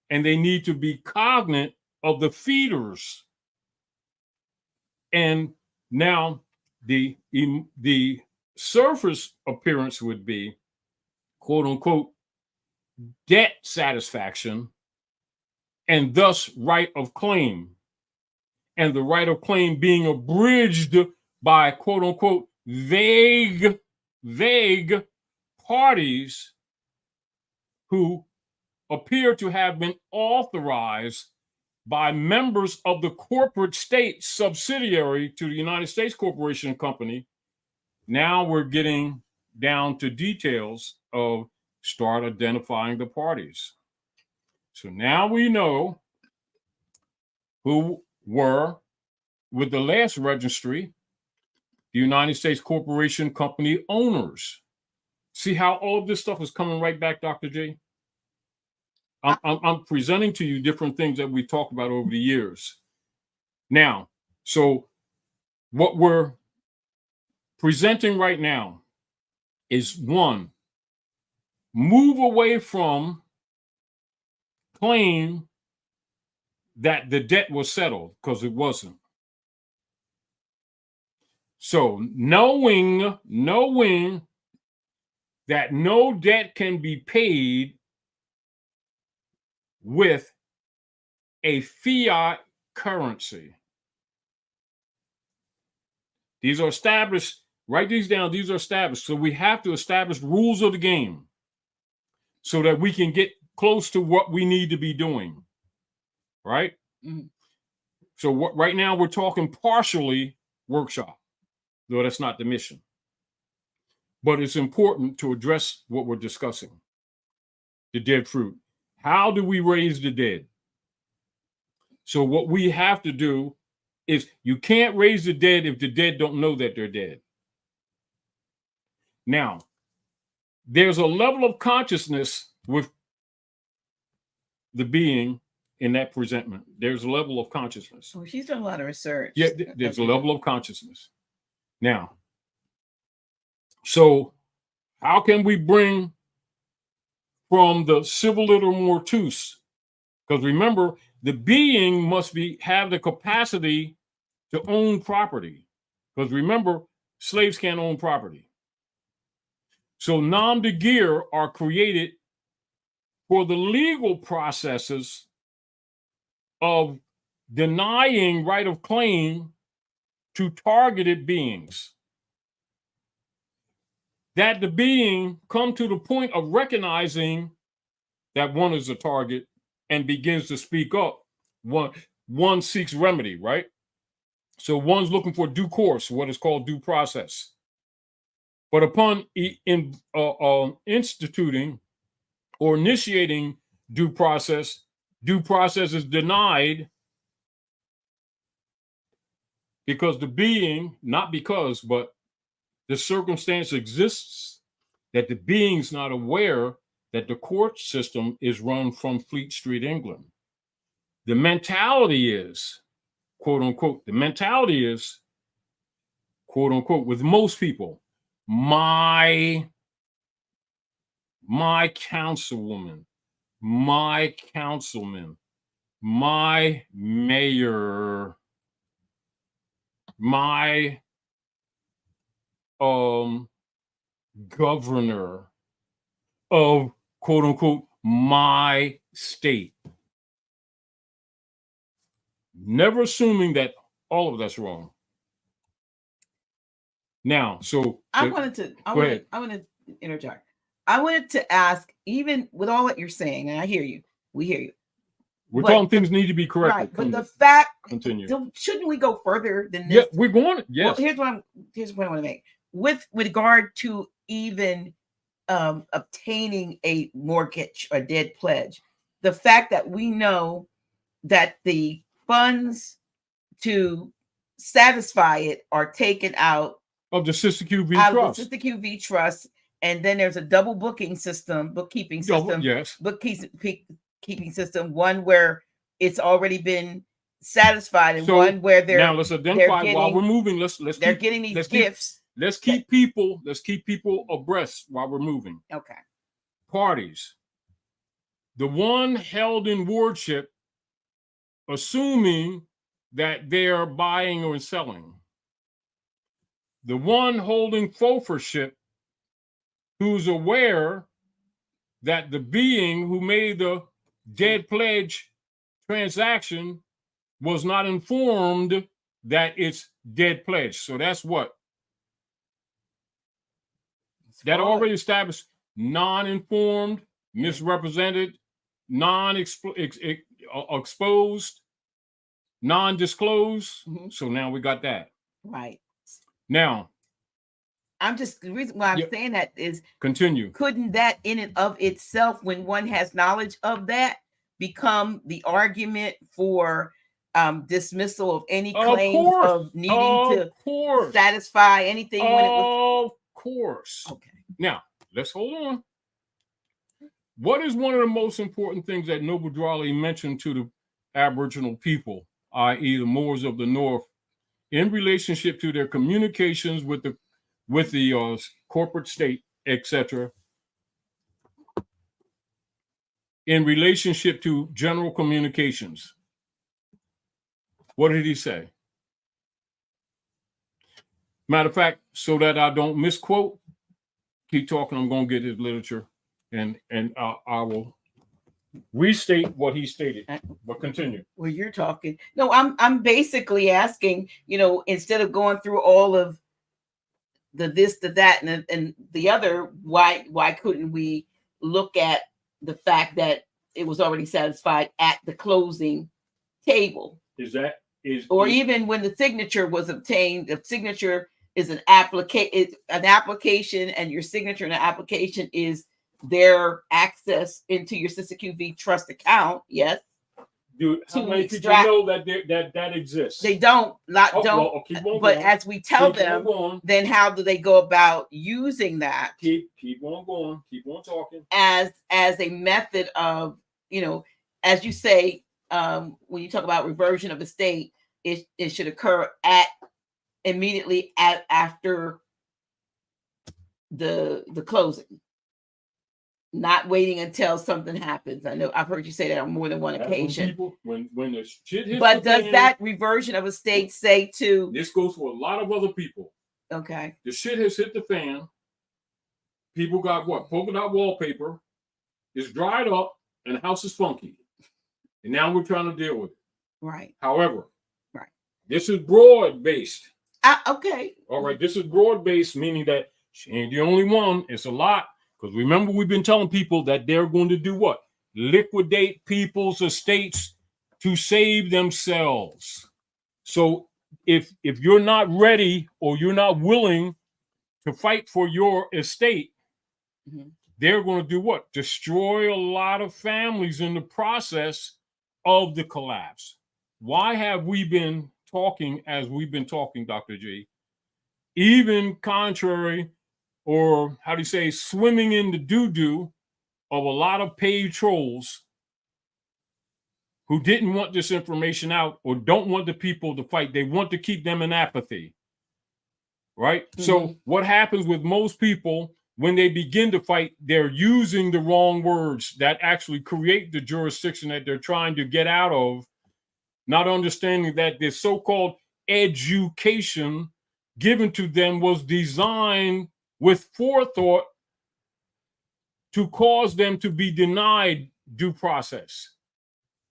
And they need to be cognizant of the feeders. And now the surface appearance would be, quote unquote, debt satisfaction, and thus right of claim. And the right of claim being abridged by, quote unquote, vague parties who appear to have been authorized by members of the corporate state subsidiary to the United States Corporation Company. Now we're getting down to details of start identifying the parties. So now we know who were with the last registry, the United States corporation company owners. See how all of this stuff is coming right back, Dr. J? I'm presenting to you different things that we've talked about over the years. Now, so what we're presenting right now is one, move away from claim that the debt was settled, because it wasn't. So knowing that no debt can be paid with a fiat currency. These are established, write these down, these are established. So we have to establish rules of the game so that we can get close to what we need to be doing, right? Mhm. So right now we're talking partially workshop, though that's not the mission. But it's important to address what we're discussing, the dead fruit. How do we raise the dead? So what we have to do is, you can't raise the dead if the dead don't know that they're dead. Now, there's a level of consciousness with the being in that presentment. There's a level of consciousness. Well, she's done a lot of research. Yeah, there's a level of consciousness. Now, so how can we bring from the civiliter mortuus? Because remember, the being must have the capacity to own property. Because remember, slaves can't own property. So nom de guerre are created for the legal processes of denying right of claim to targeted beings. That the being come to the point of recognizing that one is a target and begins to speak up. One seeks remedy, right? So one's looking for due course, what is called due process. But upon instituting or initiating due process is denied because the being, not because, but the circumstance exists that the being's not aware that the court system is run from Fleet Street, England. The mentality is, quote unquote, quote unquote, with most people, my councilwoman, my councilman, my mayor, my governor of, quote unquote, my state. Never assuming that all of that's wrong. Now, so I want to interject. I wanted to ask, even with all that you're saying, and I hear you, we hear you. We're talking things need to be corrected. Right, but the fact, continue. Shouldn't we go further than this? Yeah, we're going. Yes. Well, here's what I want to make with regard to even obtaining a mortgage or dead pledge. The fact that we know that the funds to satisfy it are taken out of the Sister QV Trust. The Sister QV Trust, and then there's a double bookkeeping system, bookkeeping system, one where it's already been satisfied, and one where they're now let's identify while we're moving. They're getting these gifts. Let's keep people abreast while we're moving. Okay. Parties. The one held in wardship, assuming that they're buying or selling. The one holding forfeitureship, who's aware that the being who made the dead pledge transaction was not informed that it's dead pledge. So that's what? That already established non-informed, misrepresented, exposed, non-disclosed. Mm-hmm. So now we got that. Right. Now, the reason why I'm saying that is continue. Couldn't that in and of itself, when one has knowledge of that, become the argument for dismissal of any Of claims course. of needing to course. satisfy anything when it was? Of course. Okay. Now, let's hold on. What is one of the most important things that Noble Drawley mentioned to the Aboriginal people, i.e. the Moors of the North, in relationship to their communications with the corporate state, etc., in relationship to general communications? What did he say? Matter of fact, so that I don't misquote, keep talking, I'm going to get his literature, and I will restate what he stated, but continue. Well, you're talking. No, I'm basically asking, instead of going through all of the this, the that, and the other, why couldn't we look at the fact that it was already satisfied at the closing table? Even when the signature was obtained, the signature is an application, and your signature in an application is their access into your Sister QV trust account. Yes. Dude, how many people know that exists? They don't. Don't. Well, keep on but going. As we tell them, then how do they go about using that? Keep on going. Keep on talking. As a method of, as you say, when you talk about reversion of estate, it should occur immediately after the closing, not waiting until something happens. I know I've heard you say that on more than one occasion. When the shit hits but the does fan, that reversion of estate say to? This goes for a lot of other people. Okay. The shit has hit the fan. People got what? Polka dot wallpaper. It's dried up, and the house is funky. And now we're trying to deal with it. Right. However, this is broad-based. Okay. All right. This is broad-based, meaning that she ain't the only one. It's a lot. Because remember, we've been telling people that they're going to do what? Liquidate people's estates to save themselves. So if you're not ready or you're not willing to fight for your estate, they're going to do what? Destroy a lot of families in the process of the collapse. Why have we been talking as we've been talking, Dr. G? Even contrary, or how do you say, swimming in the doo-doo of a lot of paid trolls who didn't want this information out or don't want the people to fight. They want to keep them in apathy, right? So what happens with most people when they begin to fight, they're using the wrong words that actually create the jurisdiction that they're trying to get out of, not understanding that this so-called education given to them was designed with forethought to cause them to be denied due process.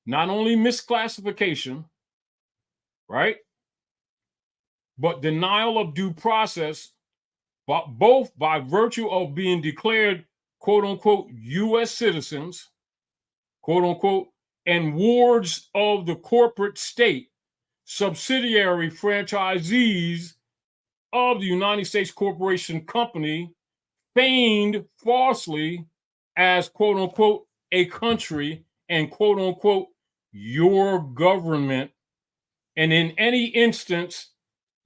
Not only misclassification, right? But denial of due process, but both by virtue of being declared, quote unquote, U.S. citizens, quote unquote, and wards of the corporate state, subsidiary franchisees of the United States Corporation Company, feigned falsely as, quote unquote, a country and, quote unquote, your government. And in any instance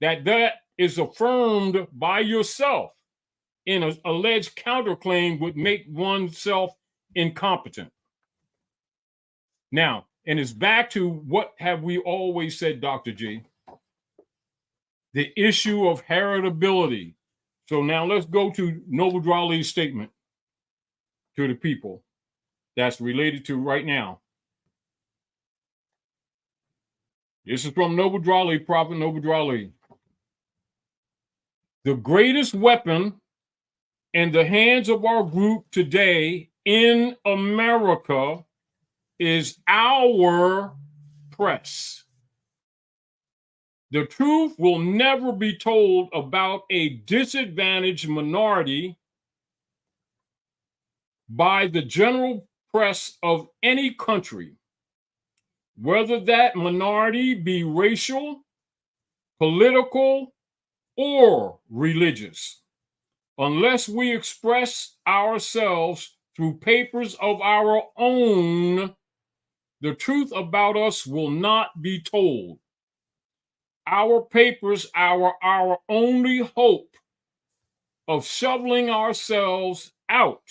that is affirmed by yourself in an alleged counterclaim would make oneself incompetent. Now, and it's back to what have we always said, Dr. G? The issue of heritability. So now let's go to Noble Drawley's statement to the people that's related to right now. This is from Noble Drawley, Prophet Noble Drawley. The greatest weapon in the hands of our group today in America is our press. The truth will never be told about a disadvantaged minority by the general press of any country, whether that minority be racial, political, or religious, unless we express ourselves through papers of our own The truth about us will not be told. Our papers are our only hope of shoveling ourselves out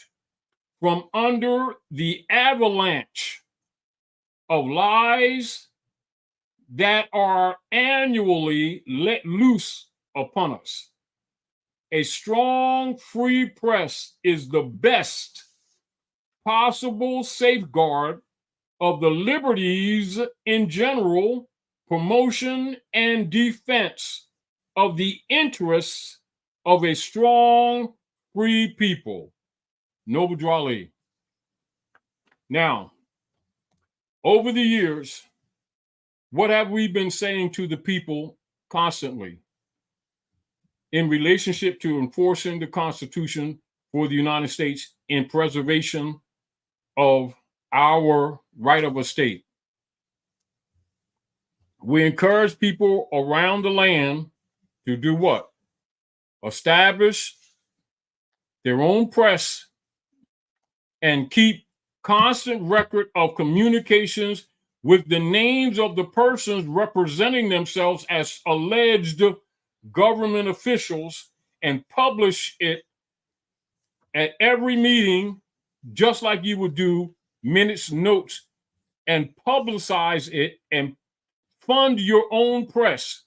from under the avalanche of lies that are annually let loose upon us. A strong free press is the best possible safeguard of the liberties in general, promotion and defense of the interests of a strong free people. Noble Drawley. Now, over the years, what have we been saying to the people constantly in relationship to enforcing the Constitution for the United States in preservation of our right of estate? We encourage people around the land to do what? Establish their own press and keep constant record of communications with the names of the persons representing themselves as alleged government officials and publish it at every meeting, just like you would do minutes, notes, and publicize it and fund your own press.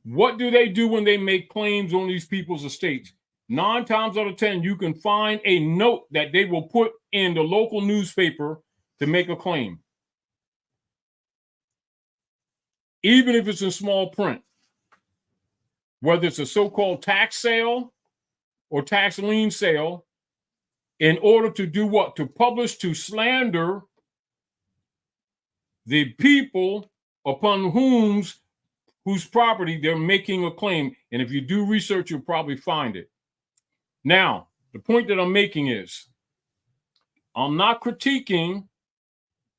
What do they do when they make claims on these people's estates? 9 times out of 10, you can find a note that they will put in the local newspaper to make a claim. Even if it's in small print, whether it's a so-called tax sale or tax lien sale, in order to do what? To publish, to slander the people upon whose property they're making a claim. And if you do research, you'll probably find it. Now, the point that I'm making is, I'm not critiquing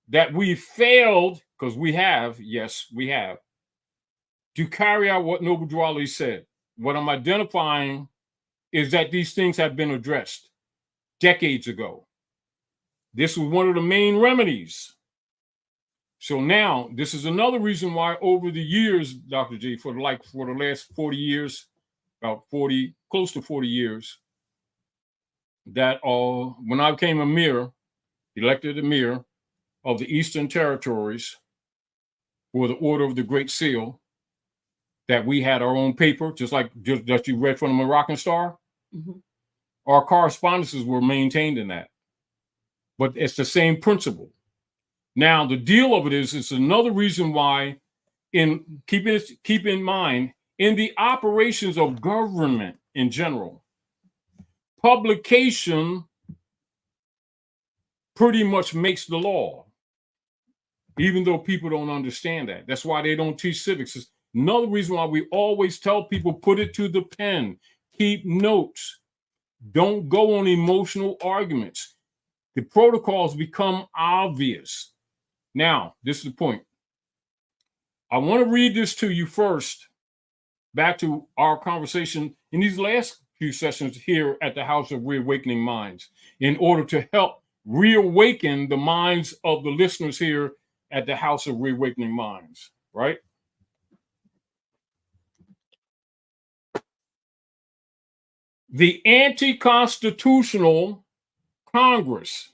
that we failed, because we have, yes, we have, to carry out what Noble Drawley said. What I'm identifying is that these things have been addressed decades ago. This was one of the main remedies. So now, this is another reason why over the years, Dr. G, for the last 40 years, about 40, close to 40 years, that when I became a mayor, elected a mayor of the Eastern Territories for the Order of the Great Seal, that we had our own paper, just that you read from the Moroccan Star. Mm-hmm. Our correspondences were maintained in that. But it's the same principle. Now, the deal of it is, it's another reason why, keep in mind, in the operations of government in general, publication pretty much makes the law, even though people don't understand that. That's why they don't teach civics. It's another reason why we always tell people, put it to the pen, keep notes, don't go on emotional arguments. The protocols become obvious. Now, this is the point. I want to read this to you first, back to our conversation in these last few sessions here at the House of Reawakening Minds, in order to help reawaken the minds of the listeners here at the House of Reawakening Minds, right? The anti-constitutional Congress,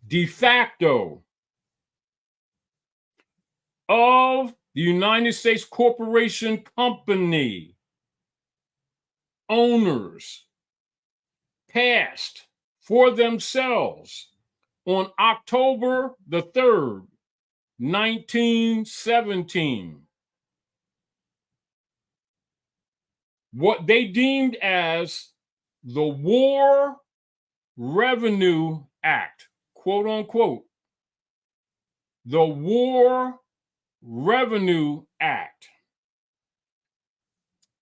de facto, of the United States Corporation Company owners passed for themselves on October the 3rd, 1917, what they deemed as the War Revenue Act, quote unquote, the War Revenue Act.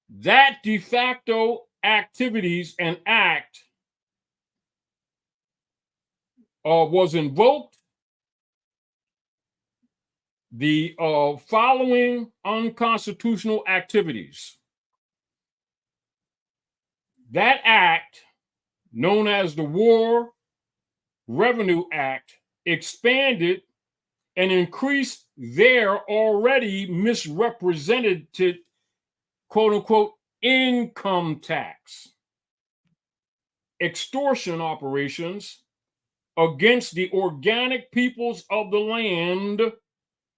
That de facto activities and act was invoked. The following unconstitutional activities. That act, known as the War Revenue Act, expanded and increase their already misrepresented, quote unquote, income tax, extortion operations against the organic peoples of the land,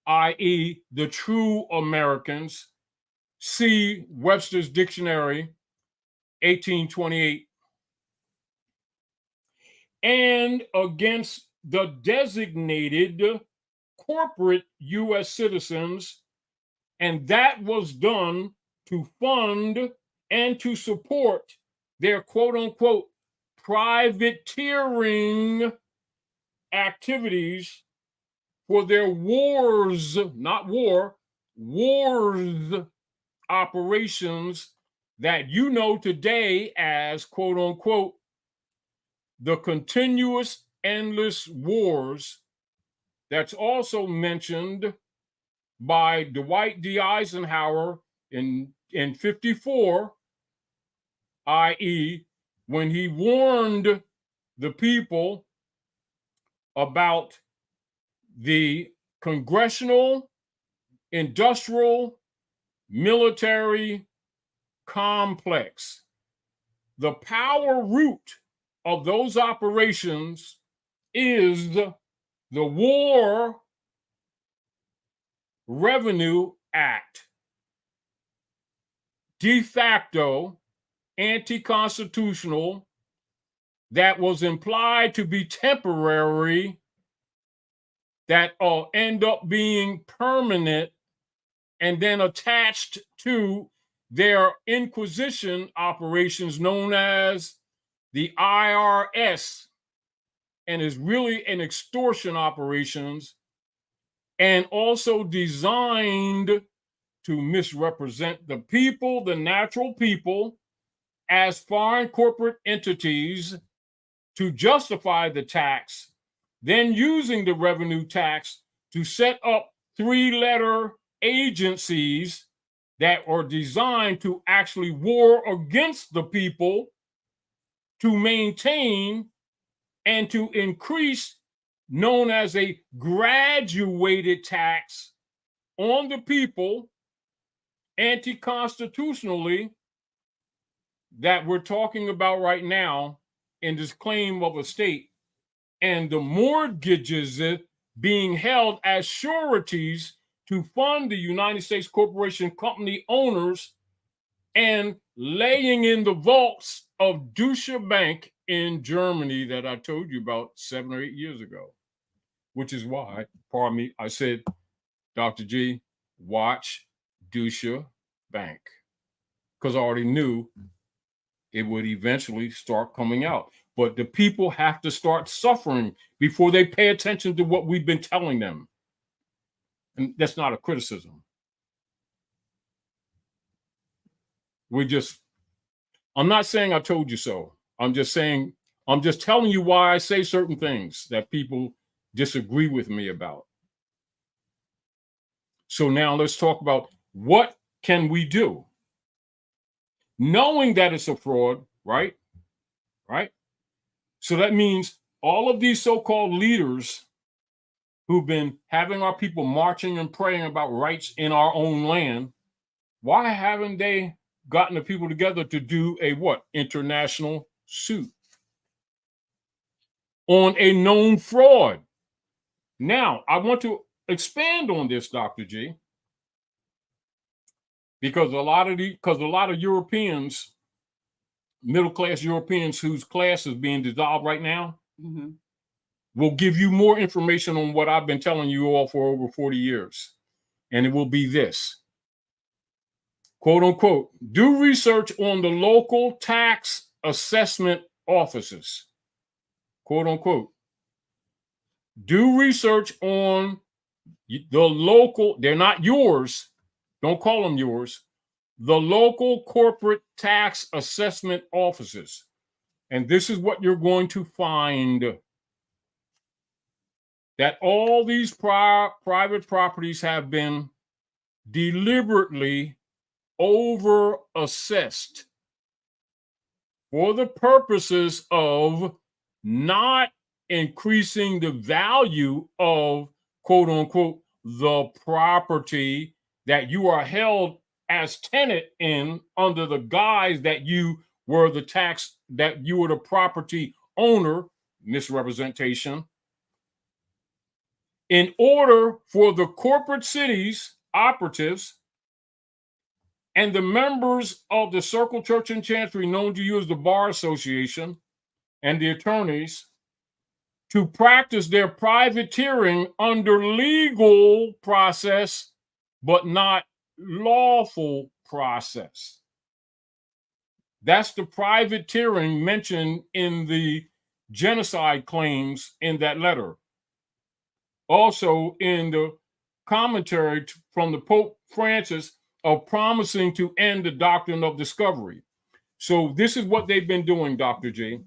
i.e., the true Americans. See Webster's Dictionary, 1828. And against the designated corporate U.S. citizens, and that was done to fund and to support their quote unquote privateering activities for their wars, not war, wars operations that you know today as quote unquote the continuous endless wars. That's also mentioned by Dwight D. Eisenhower in 54, i.e., when he warned the people about the congressional, industrial, military complex. The power root of those operations is the War Revenue Act, de facto anti-constitutional, that was implied to be temporary, that end up being permanent, and then attached to their inquisition operations known as the IRS, and is really an extortion operations, and also designed to misrepresent the people, the natural people, as foreign corporate entities to justify the tax, then using the revenue tax to set up three-letter agencies that are designed to actually war against the people, to maintain and to increase, known as a graduated tax on the people, anti-constitutionally, that we're talking about right now in this claim of a state, and the mortgages being held as sureties to fund the United States corporation company owners, and laying in the vaults of Deutsche Bank in Germany that I told you about 7 or 8 years ago, which is why, pardon me, I said, Dr. G, watch Deutsche Bank, because I already knew it would eventually start coming out. But the people have to start suffering before they pay attention to what we've been telling them. And that's not a criticism. I'm not saying I told you so. I'm just telling you why I say certain things that people disagree with me about. So now let's talk about what can we do? Knowing that it's a fraud, right? Right? So that means all of these so-called leaders who've been having our people marching and praying about rights in our own land, why haven't they gotten the people together to do a what? International suit on a known fraud? Now, I want to expand on this, Dr. G, because a lot of Europeans, middle-class Europeans whose class is being dissolved right now, will give you more information on what I've been telling you all for over 40 years. And it will be this, quote unquote, do research on the local tax assessment offices, quote unquote. Do research on the local, they're not yours, don't call them yours, the local corporate tax assessment offices. And this is what you're going to find, that all these private properties have been deliberately over-assessed for the purposes of not increasing the value of quote unquote, the property that you are held as tenant in under the guise that you were the property owner, misrepresentation, in order for the corporate cities operatives and the members of the Circle Church and Chancery, known to you as the Bar Association, and the attorneys, to practice their privateering under legal process, but not lawful process. That's the privateering mentioned in the genocide claims in that letter. Also in the commentary from the Pope Francis of promising to end the doctrine of discovery. So this is what they've been doing, Dr. G.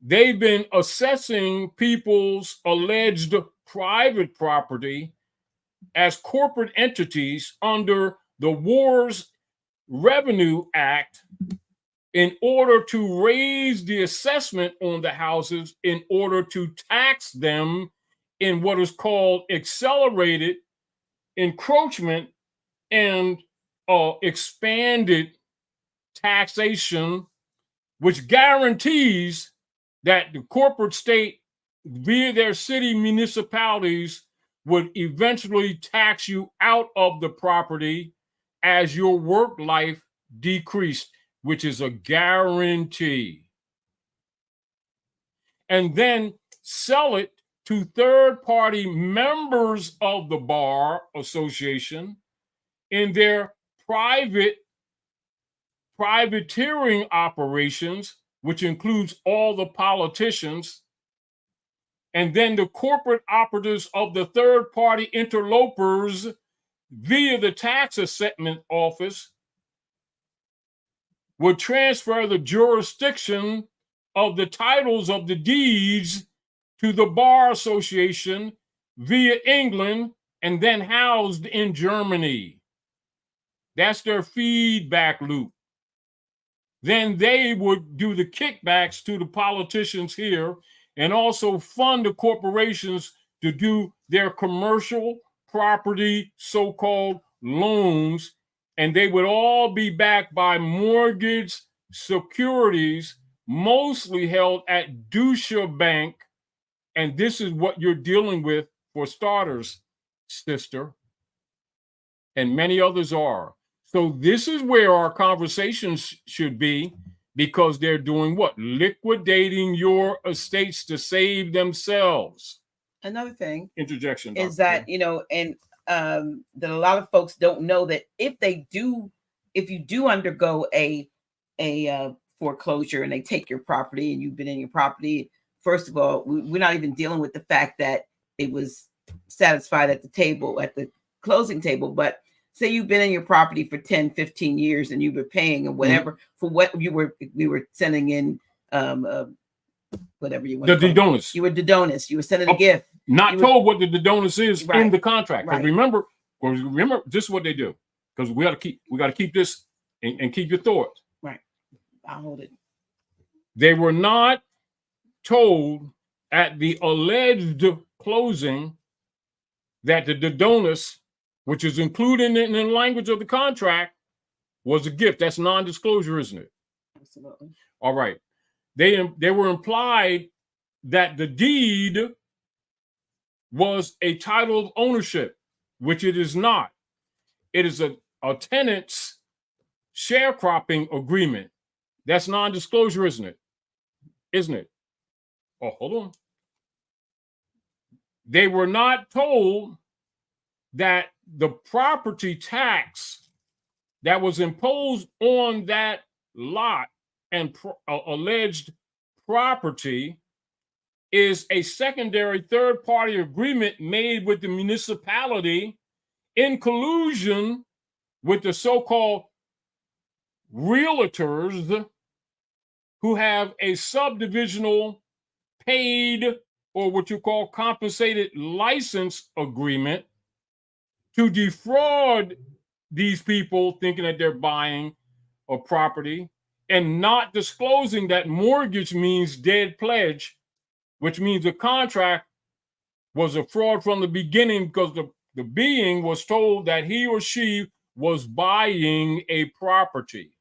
They've been assessing people's alleged private property as corporate entities under the Wars Revenue Act in order to raise the assessment on the houses in order to tax them in what is called accelerated encroachment and expanded taxation, which guarantees that the corporate state, via their city municipalities, would eventually tax you out of the property as your work life decreased, which is a guarantee. And then sell it to third-party members of the Bar Association in their privateering operations, which includes all the politicians, and then the corporate operatives of the third-party interlopers via the tax assessment office would transfer the jurisdiction of the titles of the deeds to the Bar Association via England and then housed in Germany. That's their feedback loop. Then they would do the kickbacks to the politicians here and also fund the corporations to do their commercial property so-called loans, and they would all be backed by mortgage securities, mostly held at Deutsche Bank. And this is what you're dealing with for starters, sister, and many others are. So this is where our conversations should be, because they're doing what? Liquidating your estates to save themselves. Another thing Interjection is Dr. that, you know, and that a lot of folks don't know that if you do undergo a foreclosure and they take your property and you've been in your property, first of all, we're not even dealing with the fact that it was satisfied at the closing table, but say you've been in your property for 10, 15 years and you've been paying or whatever for what we were sending in, whatever you want. The donus. You were the donus. You were sending a gift. Not told what the donus is Right. in the contract. Right. Remember, this is what they do. Because we got to keep this and keep your thoughts. Right. I'll hold it. They were not told at the alleged closing that the donus, which is included in the language of the contract, was a gift. That's non-disclosure, isn't it? Absolutely. All right. They were implied that the deed was a title of ownership, which it is not. It is a tenant's sharecropping agreement. That's non-disclosure, isn't it? Isn't it? Oh, hold on. They were not told that the property tax that was imposed on that lot and alleged property is a secondary third-party agreement made with the municipality in collusion with the so-called realtors who have a subdivisional paid, or what you call compensated license agreement, to defraud these people thinking that they're buying a property and not disclosing that mortgage means dead pledge, which means a contract was a fraud from the beginning because the being was told that he or she was buying a property,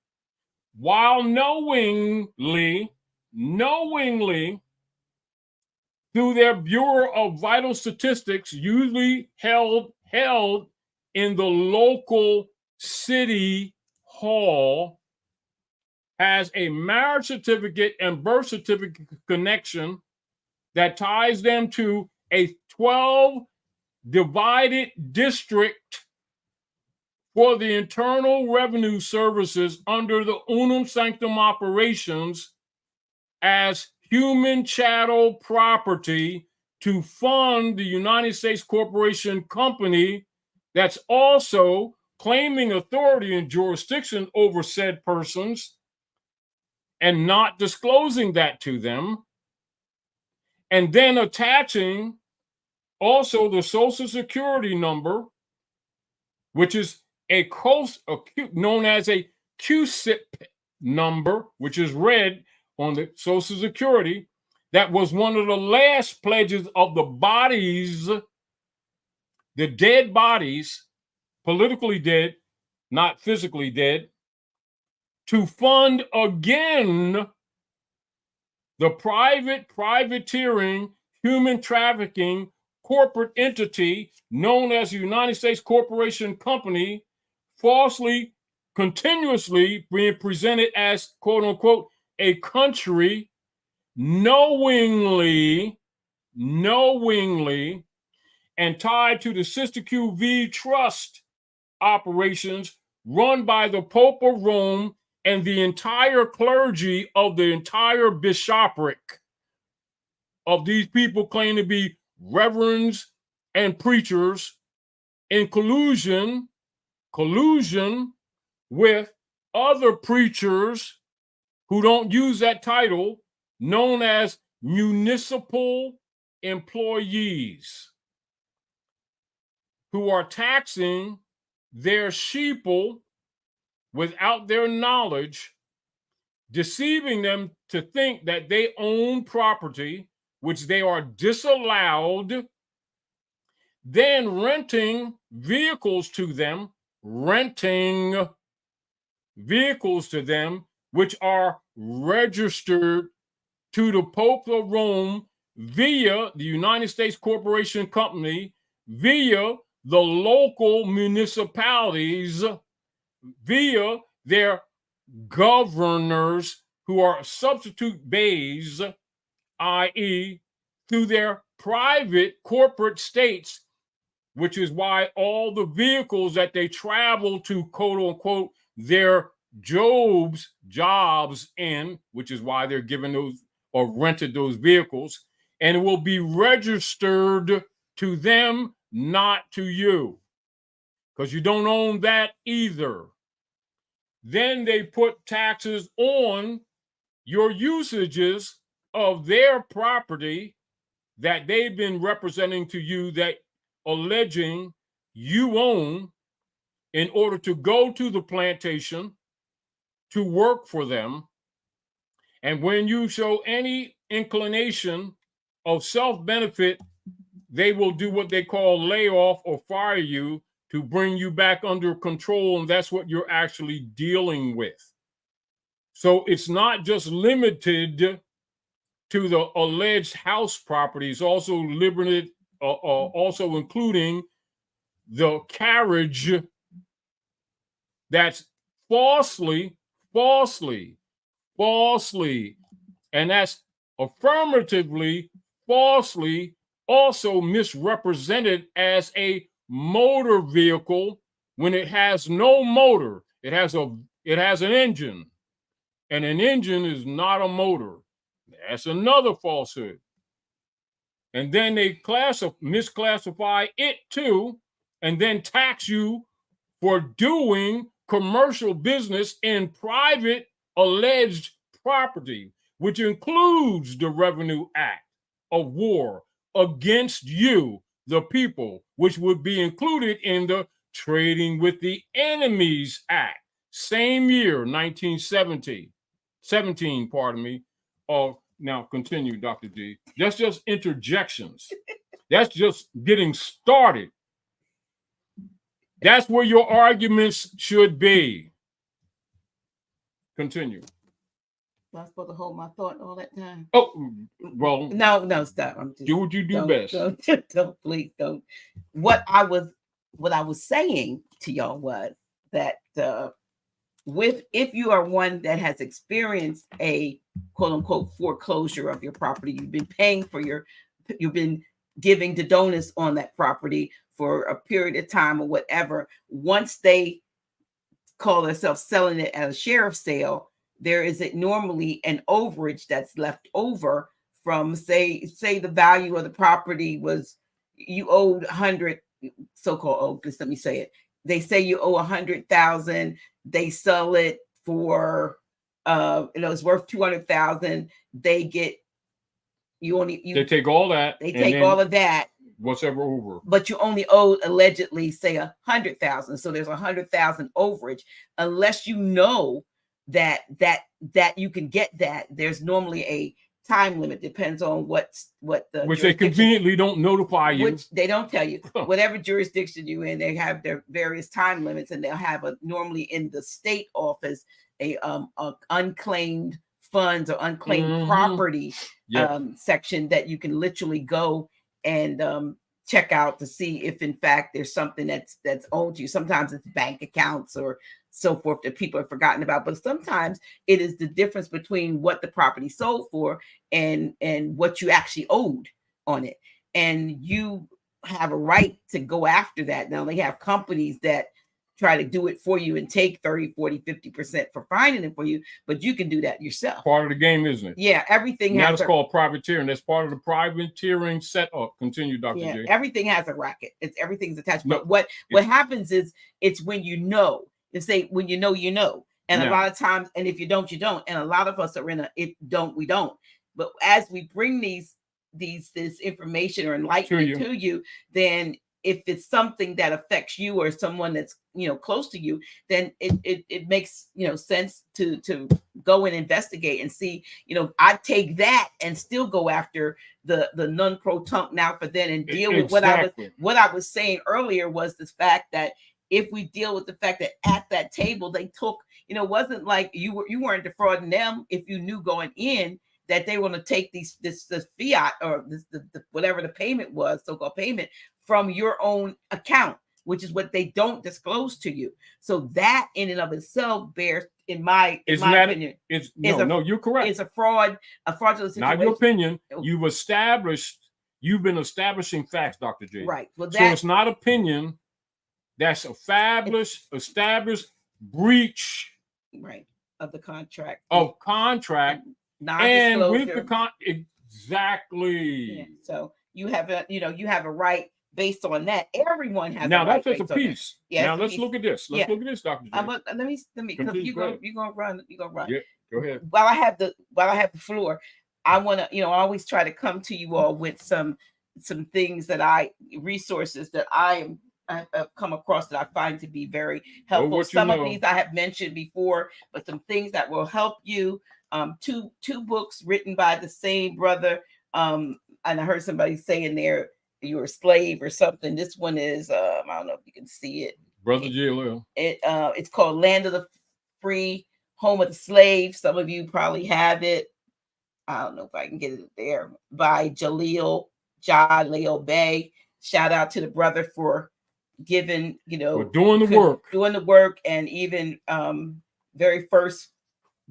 while knowingly, through their Bureau of Vital Statistics, usually held in the local city hall, has a marriage certificate and birth certificate connection that ties them to a 12 divided district for the Internal Revenue Services under the Unum Sanctum operations as human chattel property to fund the United States corporation company that's also claiming authority and jurisdiction over said persons and not disclosing that to them, and then attaching also the Social Security number, which is known as a QSIP number, which is read on the Social Security. That was one of the last pledges of the bodies, the dead bodies, politically dead, not physically dead, to fund again the privateering, human trafficking corporate entity known as the United States Corporation Company, falsely, continuously being presented as, quote unquote, a country, knowingly, and tied to the Sister QV Trust operations run by the Pope of Rome and the entire clergy of the entire bishopric of these people claim to be reverends and preachers in collusion with other preachers who don't use that title, known as municipal employees, who are taxing their sheeple without their knowledge, deceiving them to think that they own property, which they are disallowed, then renting vehicles to them, which are registered to the Pope of Rome via the United States Corporation Company, via the local municipalities, via their governors who are substitute bays, i.e., through their private corporate states, which is why all the vehicles that they travel to, quote unquote, their jobs in, which is why they're given those or rented those vehicles, and it will be registered to them, not to you, because you don't own that either. Then they put taxes on your usages of their property that they've been representing to you, that alleging you own, in order to go to the plantation to work for them. And when you show any inclination of self-benefit, they will do what they call layoff or fire you to bring you back under control, and that's what you're actually dealing with. So it's not just limited to the alleged house properties, also limited, also including the carriage that's falsely, and that's affirmatively, falsely, also misrepresented as a motor vehicle when it has no motor. It has an engine, and an engine is not a motor. That's another falsehood. And then they misclassify it too, and then tax you for doing commercial business in private alleged property, which includes the Revenue Act of War against you, the people, which would be included in the Trading with the Enemies Act, same year, 1917, pardon me. Now continue, Dr. G. That's just interjections. That's just getting started. That's where your arguments should be. Continue. I was supposed to hold my thought all that time. Oh, well, No, stop. I'm just do what you do best. Don't, please don't. What I was saying to y'all was that if you are one that has experienced a quote unquote foreclosure of your property, you've been paying for you've been giving the donors on that property for a period of time or whatever. Once they call themselves selling it at a sheriff's sale, there is normally an overage that's left over from say the value of the property was you owed 100 so-called owed. Just let me say it. They say you owe 100,000. They sell it for it's worth 200,000. They get they take all that. They take all of that. Whatever over. But you only owed allegedly say 100,000. So there's 100,000 overage. Unless you know that you can get that, there's normally a time limit. Depends on which they conveniently don't notify you. Which they don't tell you. Whatever jurisdiction you're in, they have their various time limits, and they'll have normally in the state office a unclaimed funds or unclaimed property section that you can literally go and check out to see if in fact there's something that's owed to you. Sometimes it's bank accounts or so forth that people have forgotten about, but sometimes it is the difference between what the property sold for and what you actually owed on it. And you have a right to go after that. Now they have companies that try to do it for you and take 30, 40, 50% for finding it for you, but you can do that yourself. Part of the game, isn't it? Yeah, everything now it's called privateering. That's part of the privateering setup. Continue, Dr. J. Everything has a racket. Everything's attached. But what happens is it's when you know. They say when you know, you know. And a lot of times, and if you don't, you don't. And a lot of us are in we don't. But as we bring this information or enlightenment to you, then if it's something that affects you or someone that's close to you, then it makes sense to go and investigate and see. I take that and still go after the non pro tunk now for then and deal with what I was saying earlier was this fact that if we deal with the fact that at that table they took, it wasn't like you weren't defrauding them if you knew going in that they want to take this fiat or the whatever the payment was, so-called payment, from your own account, which is what they don't disclose to you. So that in and of itself bears, in my opinion, you're correct. It's a fraudulent situation. Not your opinion. You've been establishing facts, Dr. J. Right. Well, so it's not opinion. That's established breach. Right. Of the contract. Of contract. And with the exactly. Yeah. So you have a right based on that. Everyone has now. A right that's just a piece. Yeah, now let's look at this. Let's look at this, Dr. J. Let me because you're gonna run. Yeah, go ahead. While I have the floor, I want to I always try to come to you all with some things resources that I have come across that I find to be very helpful. Some of these I have mentioned before, but some things that will help you. Two books written by the same brother. And I heard somebody say in there, you're a slave or something. This one is I don't know if you can see it. Brother JLL. It's called Land of the Free, Home of the Slave. Some of you probably have it. I don't know if I can get it there. By Jaleel Bey. Shout out to the brother for giving, for doing the work, and even very first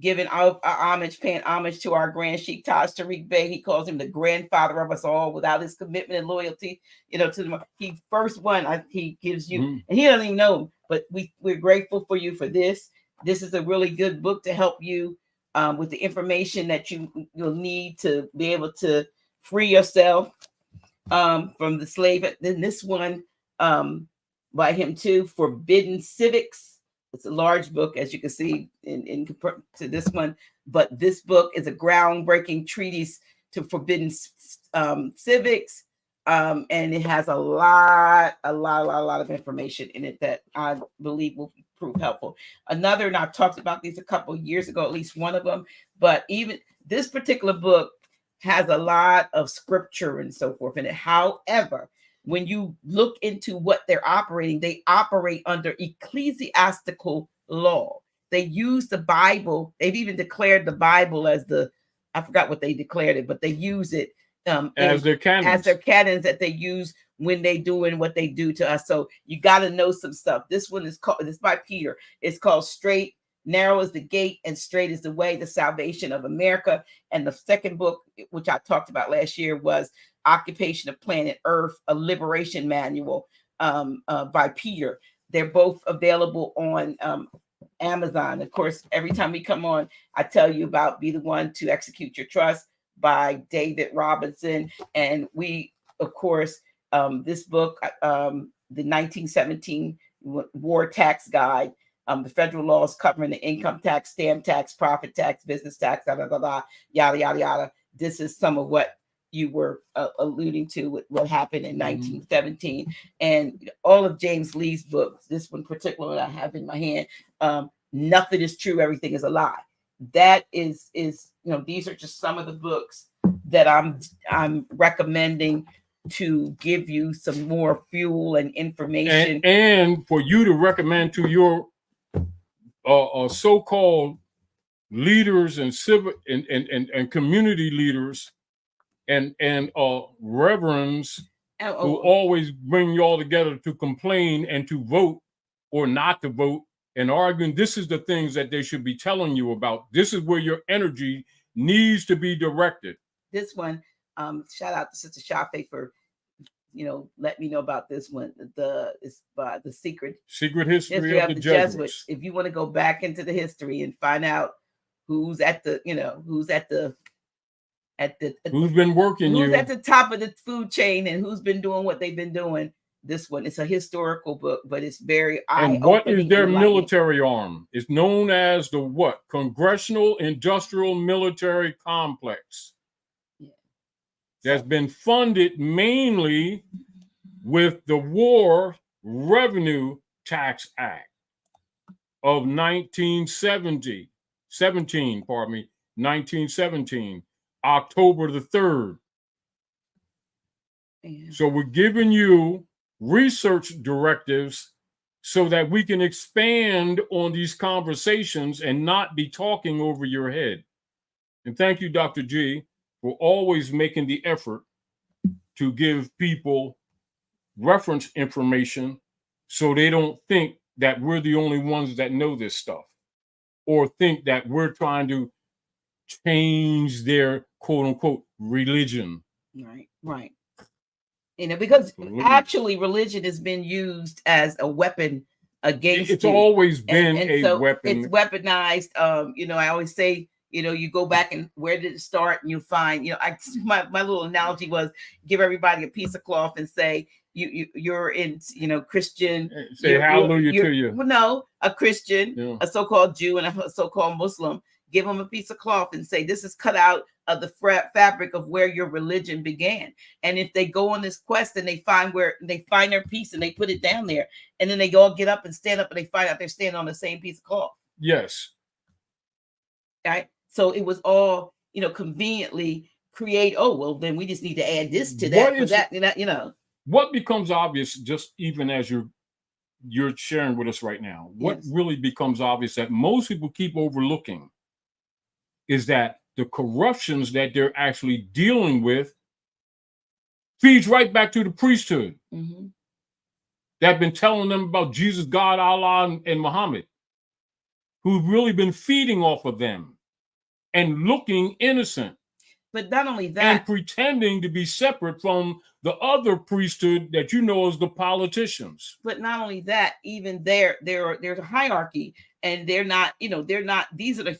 giving paying homage to our Grand Sheik Taj Tarik Bey. He calls him the grandfather of us all. Without his commitment and loyalty, to the he first one he gives you, and he doesn't even know him, but we're grateful for you for this. This is a really good book to help you with the information that you'll need to be able to free yourself from the slave. Then this one by him too, Forbidden Civics. It's a large book, as you can see in to this one, but this book is a groundbreaking treatise to forbidden civics, and it has a lot of information in it that I believe will prove helpful. Another, and I've talked about these a couple of years ago, at least one of them, but even this particular book has a lot of scripture and so forth in it. However, when you look into what they're operating, they operate under ecclesiastical law. They use the Bible. They've even declared the Bible as I forgot what they declared it, but they use it as their canons. That they use when they doing what they do to us. So you got to know some stuff. This one is called, this by Peter. It's called Straight, Narrow is the Gate, and Straight is the Way, the Salvation of America. And the second book, which I talked about last year, was Occupation of Planet Earth, a Liberation Manual by Peter. They're both available on Amazon. Of course, every time we come on, I tell you about Be the One to Execute Your Trust by David Robinson. And we, of course, this book, the 1917 War Tax Guide, the federal laws covering the income tax, stamp tax, profit tax, business tax, yada, yada, yada. This is some of what you were alluding to with what happened in 1917. And all of James Lee's books, this one particularly I have in my hand, Nothing is True, Everything is a Lie. That is, these are just some of the books that I'm recommending to give you some more fuel and information. And for you to recommend to your so-called leaders and civic and community leaders and reverends who always bring you all together to complain and to vote or not to vote and arguing. This is the things that they should be telling you about. This is where your energy needs to be directed. This one, shout out to Sister Shafe for, let me know about this one. It's by the Secret History of the Jesuits. If you want to go back into the history and find out who's at the top of the food chain and who's been doing what they've been doing. This one, it's a historical book, but it's very eye-opening. And what is their military arm? It's known as the what? Congressional Industrial Military Complex. Yeah. That's been funded mainly with the War Revenue Tax Act of 1917, October the 3rd. Yeah. So we're giving you research directives so that we can expand on these conversations and not be talking over your head. And thank you, Dr. G, for always making the effort to give people reference information so they don't think that we're the only ones that know this stuff or think that we're trying to change their quote unquote religion. Right. Because actually religion has been used as a weapon against it's always been a weapon. It's weaponized. I always say, you go back and where did it start, and you find, my little analogy was give everybody a piece of cloth and say you're in, Christian. Say hallelujah to you. Well, no, a Christian, a so-called Jew, and a so-called Muslim. Give them a piece of cloth and say, this is cut out of the fabric of where your religion began. And if they go on this quest and they find their piece and they put it down there, and then they all get up and stand up and they find out they're standing on the same piece of cloth. Yes. Right. So it was all, conveniently create. Oh, well, then we just need to add this to that. What becomes obvious, just even as you're sharing with us right now, what really becomes obvious that most people keep overlooking is that the corruptions that they're actually dealing with feeds right back to the priesthood that have been telling them about Jesus, God, Allah, and Muhammad, who've really been feeding off of them and looking innocent. But not only that, and pretending to be separate from the other priesthood that as the politicians. But not only that, even there's a hierarchy, and they're not. These are the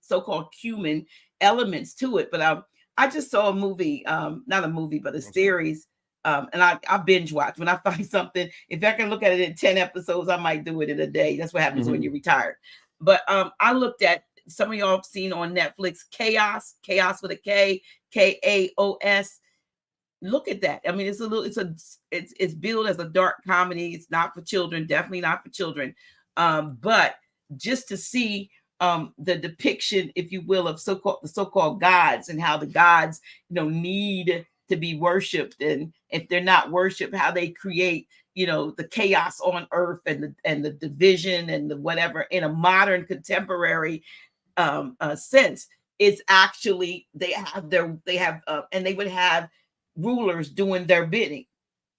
so-called human elements to it. But I just saw a movie, not a movie, but a series, and I binge watch when I find something. If I can look at it in 10 episodes, I might do it in a day. That's what happens when you're retired. But I looked at. Some of y'all have seen on Netflix, Chaos with a K, K-A-O-S. Look at that. I mean, it's billed as a dark comedy. It's not for children, definitely not for children. But just to see the depiction, if you will, of the so-called gods, and how the gods, need to be worshipped, and if they're not worshipped, how they create, the chaos on earth, and the division and the whatever, in a modern contemporary sense. It's actually and they would have rulers doing their bidding.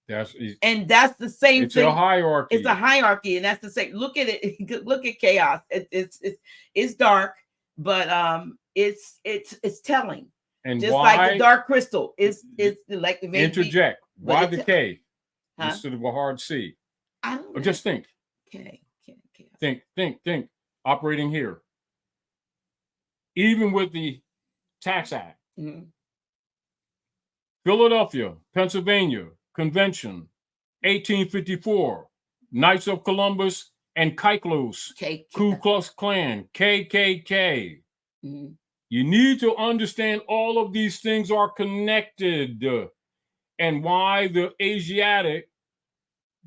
That's the same it's thing. A hierarchy. It's a hierarchy, and that's the same. Look at it. Look at chaos. It's dark, but it's telling. And just why, like the dark crystal is like the interject. Why the K instead of a hard C? I don't know. Or just think. K. Think. Operating here. Even with the Tax Act, Philadelphia, Pennsylvania Convention, 1854, Knights of Columbus and Kaiklos, Ku Klux Klan, KKK. You need to understand all of these things are connected, and why the Asiatic,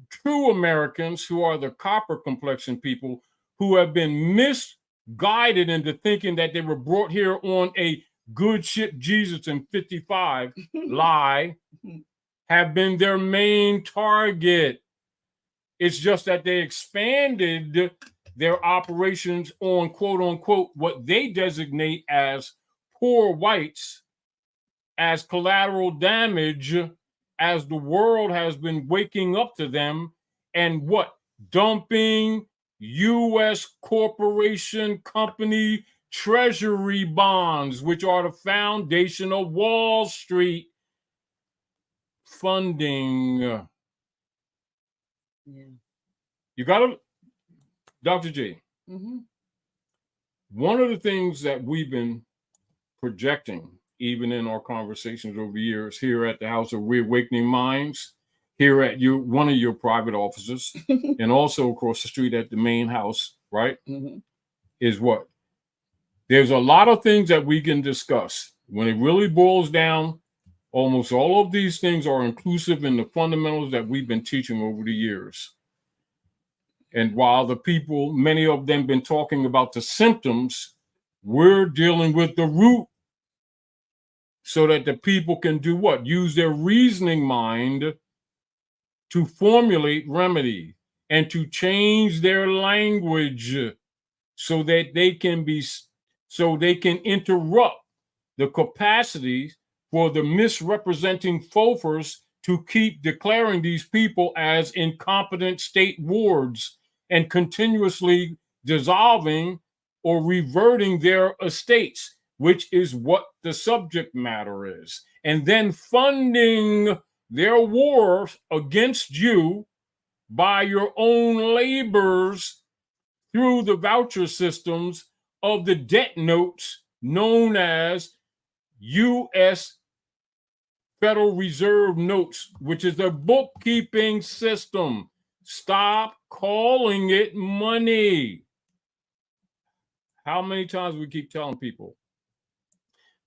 true Americans, who are the copper complexion people, who have been misguided into thinking that they were brought here on a good ship Jesus in 55, lie, have been their main target. It's just that they expanded their operations on, quote unquote, what they designate as poor whites, as collateral damage, as the world has been waking up to them, and what? Dumping U.S. corporation company treasury bonds, which are the foundation of Wall Street funding. You got to, Dr. G, one of the things that we've been projecting, even in our conversations over the years here at the House of Reawakening Minds, here at one of your private offices, and also across the street at the main house, right? Is what? There's a lot of things that we can discuss. When it really boils down, almost all of these things are inclusive in the fundamentals that we've been teaching over the years. And while the people, many of them, been talking about the symptoms, we're dealing with the root, so that the people can do what? Use their reasoning mind to formulate remedy and to change their language so that they can interrupt the capacity for the misrepresenting fofers to keep declaring these people as incompetent state wards and continuously dissolving or reverting their estates, which is what the subject matter is, and then funding their war against you by your own labors through the voucher systems of the debt notes known as U.S. Federal Reserve notes, which is a bookkeeping system. Stop calling it money. How many times we keep telling people?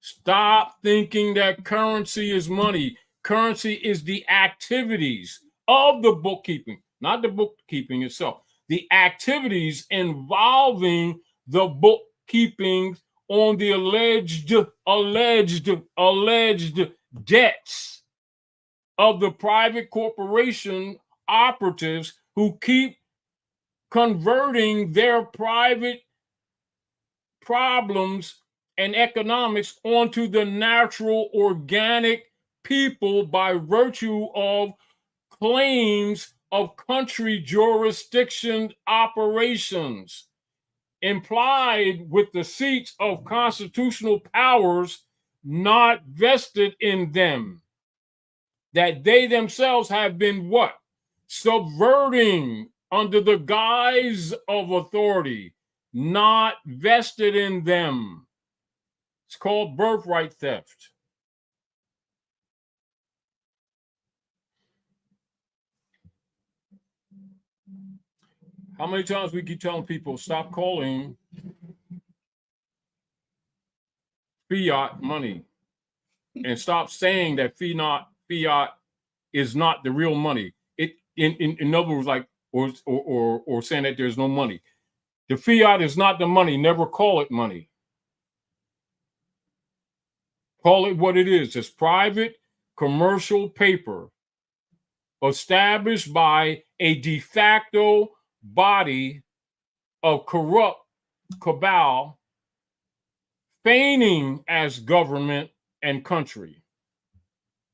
Stop thinking that currency is money. Currency is the activities of the bookkeeping, not the bookkeeping itself. The activities involving the bookkeeping on the alleged debts of the private corporation operatives who keep converting their private problems and economics onto the natural organic people by virtue of claims of country jurisdiction operations, implied with the seats of constitutional powers not vested in them, that they themselves have been what? Subverting under the guise of authority, not vested in them. It's called birthright theft. How many times we keep telling people, stop calling fiat money and stop saying that fiat is not the real money. It in other words, like or saying that there's no money. The fiat is not the money. Never call it money. Call it what it is. It's private commercial paper established by a de facto body of corrupt cabal feigning as government and country.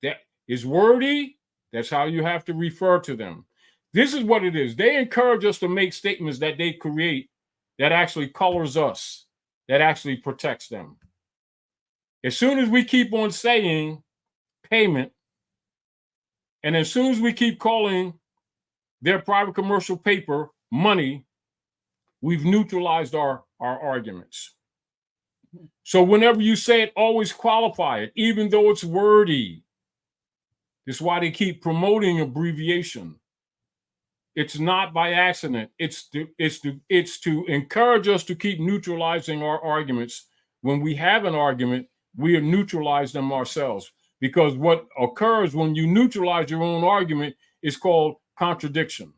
That is wordy. That's how you have to refer to them. This is what it is. They encourage us to make statements that they create that actually colors us, that actually protects them. As soon as we keep on saying payment, and as soon as we keep calling their private commercial paper money, we've neutralized our arguments. So whenever you say it, always qualify it, even though it's wordy. That's why they keep promoting abbreviation. It's not by accident. It's to encourage us to keep neutralizing our arguments. When we have an argument, we neutralize them ourselves. Because what occurs when you neutralize your own argument is called contradiction,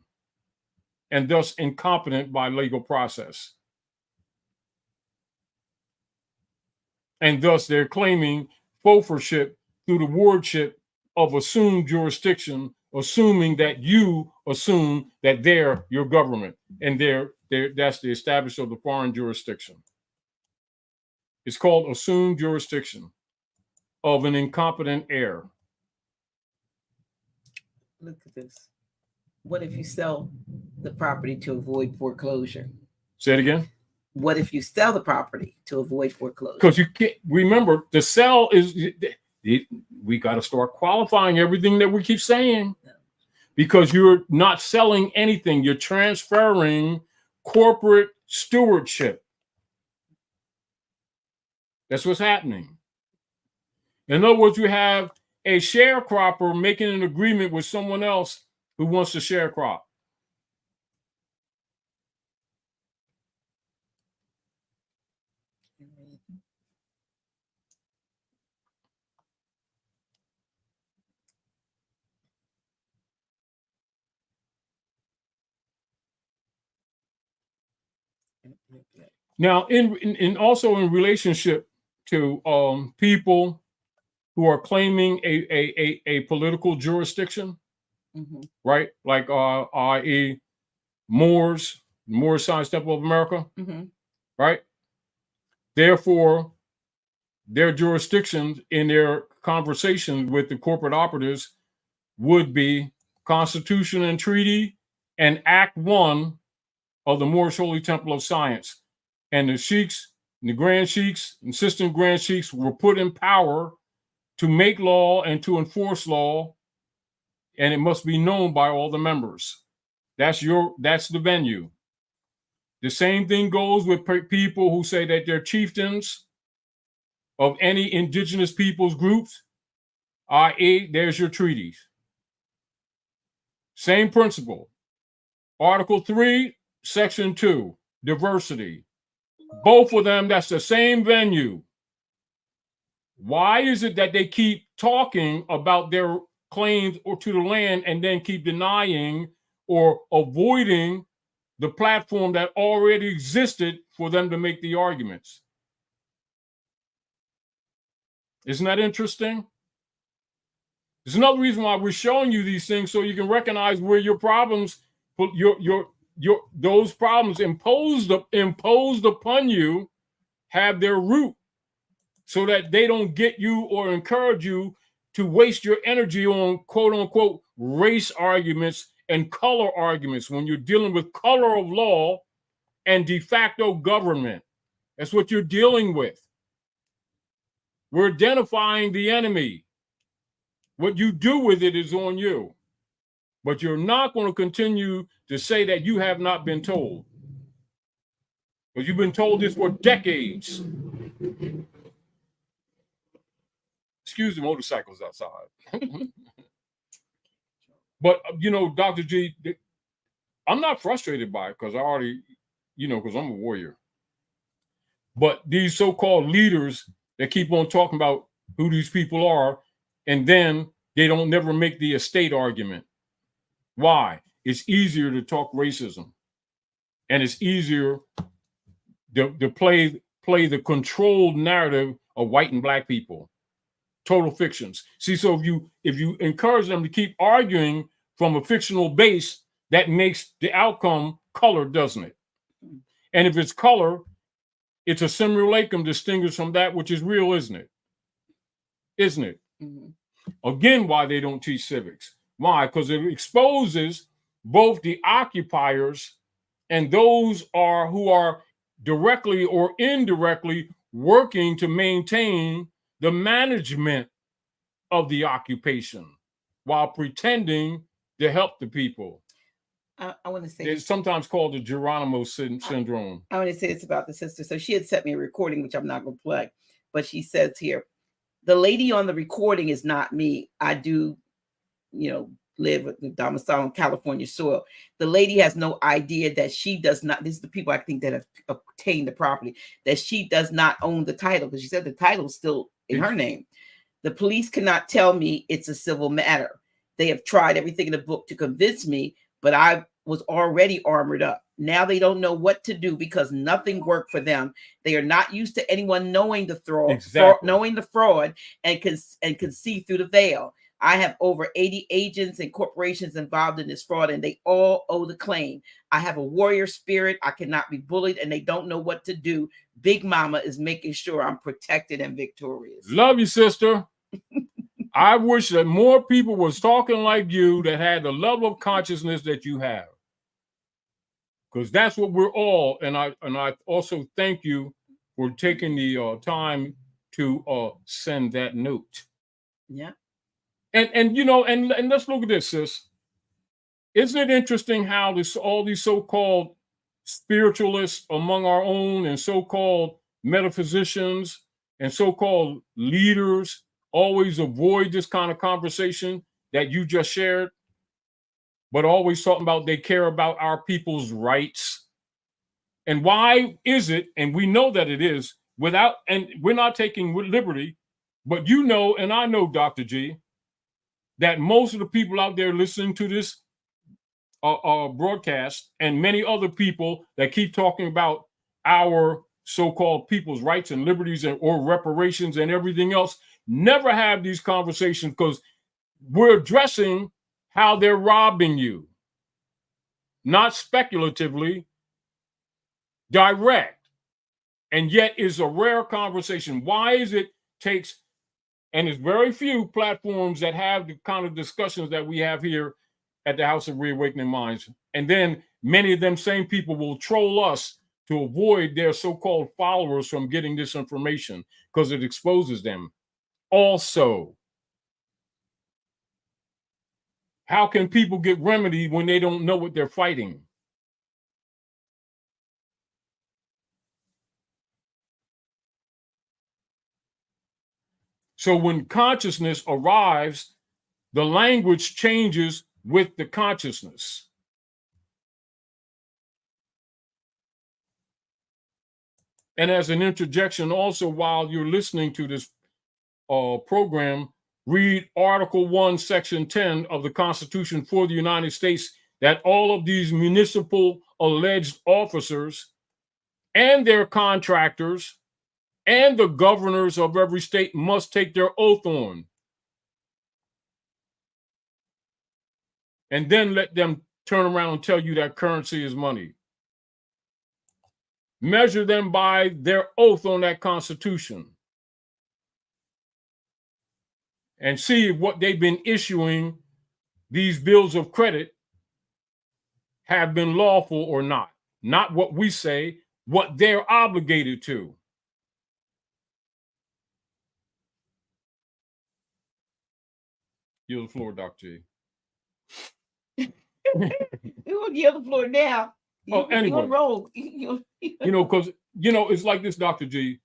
and thus incompetent by legal process. And thus they're claiming forfeitureship through the wardship of assumed jurisdiction, assuming that you assume that they're your government, and that's the establishment of the foreign jurisdiction. It's called assumed jurisdiction of an incompetent heir. Look at this. What if you sell the property to avoid foreclosure? Say it again. What if you sell the property to avoid foreclosure? Because you can't remember, the sell is, we got to start qualifying everything that we keep saying. Because you're not selling anything, you're transferring corporate stewardship. That's what's happening. In other words, you have a sharecropper making an agreement with someone else who wants to sharecrop. Now, in also in relationship to people who are claiming a political jurisdiction, right? Like i.e. Moors Science Temple of America, right? Therefore, their jurisdictions in their conversations with the corporate operatives would be Constitution and Treaty and Act 1 of the Moorish Holy Temple of Science. And the sheiks, the grand sheiks, assistant grand sheiks were put in power to make law and to enforce law, and it must be known by all the members. That's the venue. The same thing goes with people who say that they're chieftains of any indigenous peoples groups, i.e., there's your treaties. Same principle. Article 3, Section 2, diversity. Both of them, that's the same venue. Why is it that they keep talking about their claims or to the land and then keep denying or avoiding the platform that already existed for them to make the arguments? Isn't that interesting? There's another reason why we're showing you these things, so you can recognize where your problems, those problems imposed upon you have their root, so that they don't get you or encourage you to waste your energy on quote unquote race arguments and color arguments when you're dealing with color of law and de facto government. That's what you're dealing with. We're identifying the enemy. What you do with it is on you. But you're not going to continue to say that you have not been told. Because you've been told this for decades. Excuse the motorcycles outside. But, Dr. G, I'm not frustrated by it because I already, because I'm a warrior. But these so-called leaders that keep on talking about who these people are, and then they don't never make the estate argument. Why? It's easier to talk racism. and it's easier to play the controlled narrative of white and black people. Total fictions. See, so if you encourage them to keep arguing from a fictional base, that makes the outcome color, doesn't it? And if it's color, it's a simulacrum distinguished from that which is real, isn't it? Isn't it? Mm-hmm. Again, why they don't teach civics. Why? Because it exposes both the occupiers and those who are directly or indirectly working to maintain the management of the occupation while pretending to help the people. I want to say it's sometimes called the Geronimo syndrome. I want to say this about the sister. So she had sent me a recording, which I'm not going to play, but she says here, the lady on the recording is not me. I do, live with the domicile on California soil. The lady has no idea that she does not, this is the people I think that have obtained the property, that she does not own the title, because she said the title is still in her name. The police cannot tell me it's a civil matter. They have tried everything in the book to convince me, but I was already armored up. Now they don't know what to do because nothing worked for them. They are not used to anyone knowing the fraud, and can see through the veil. I have over 80 agents and corporations involved in this fraud, and they all owe the claim. I have a warrior spirit. I cannot be bullied, and they don't know what to do. Big Mama is making sure I'm protected and victorious. Love you, sister. I wish that more people was talking like you that had the level of consciousness that you have. Because that's what we're all. And I also thank you for taking the time to send that note. Yeah. And let's look at this, sis. Isn't it interesting how all these so-called spiritualists among our own and so-called metaphysicians and so-called leaders always avoid this kind of conversation that you just shared, but always talking about they care about our people's rights? And why is it, and we know that it is, and we're not taking liberty, but and I know, Dr. G, that most of the people out there listening to this broadcast and many other people that keep talking about our so-called people's rights and liberties or reparations and everything else never have these conversations because we're addressing how they're robbing you, not speculatively, direct. And yet is a rare conversation. Why is it takes, and there's very few platforms that have the kind of discussions that we have here at the House of Reawakening Minds. And then many of them same people will troll us to avoid their so-called followers from getting this information because it exposes them. Also, how can people get remedy when they don't know what they're fighting? So when consciousness arrives, the language changes with the consciousness. And as an interjection, also, while you're listening to this program, read Article 1, Section 10 of the Constitution for the United States, that all of these municipal alleged officers and their contractors and the governors of every state must take their oath on. And then let them turn around and tell you that currency is money. Measure them by their oath on that Constitution. And see if what they've been issuing, these bills of credit, have been lawful or not. Not what we say, what they're obligated to. Yield the floor, Dr. G. You will yield the floor now. Anyway. Roll. Because, it's like this, Dr. G.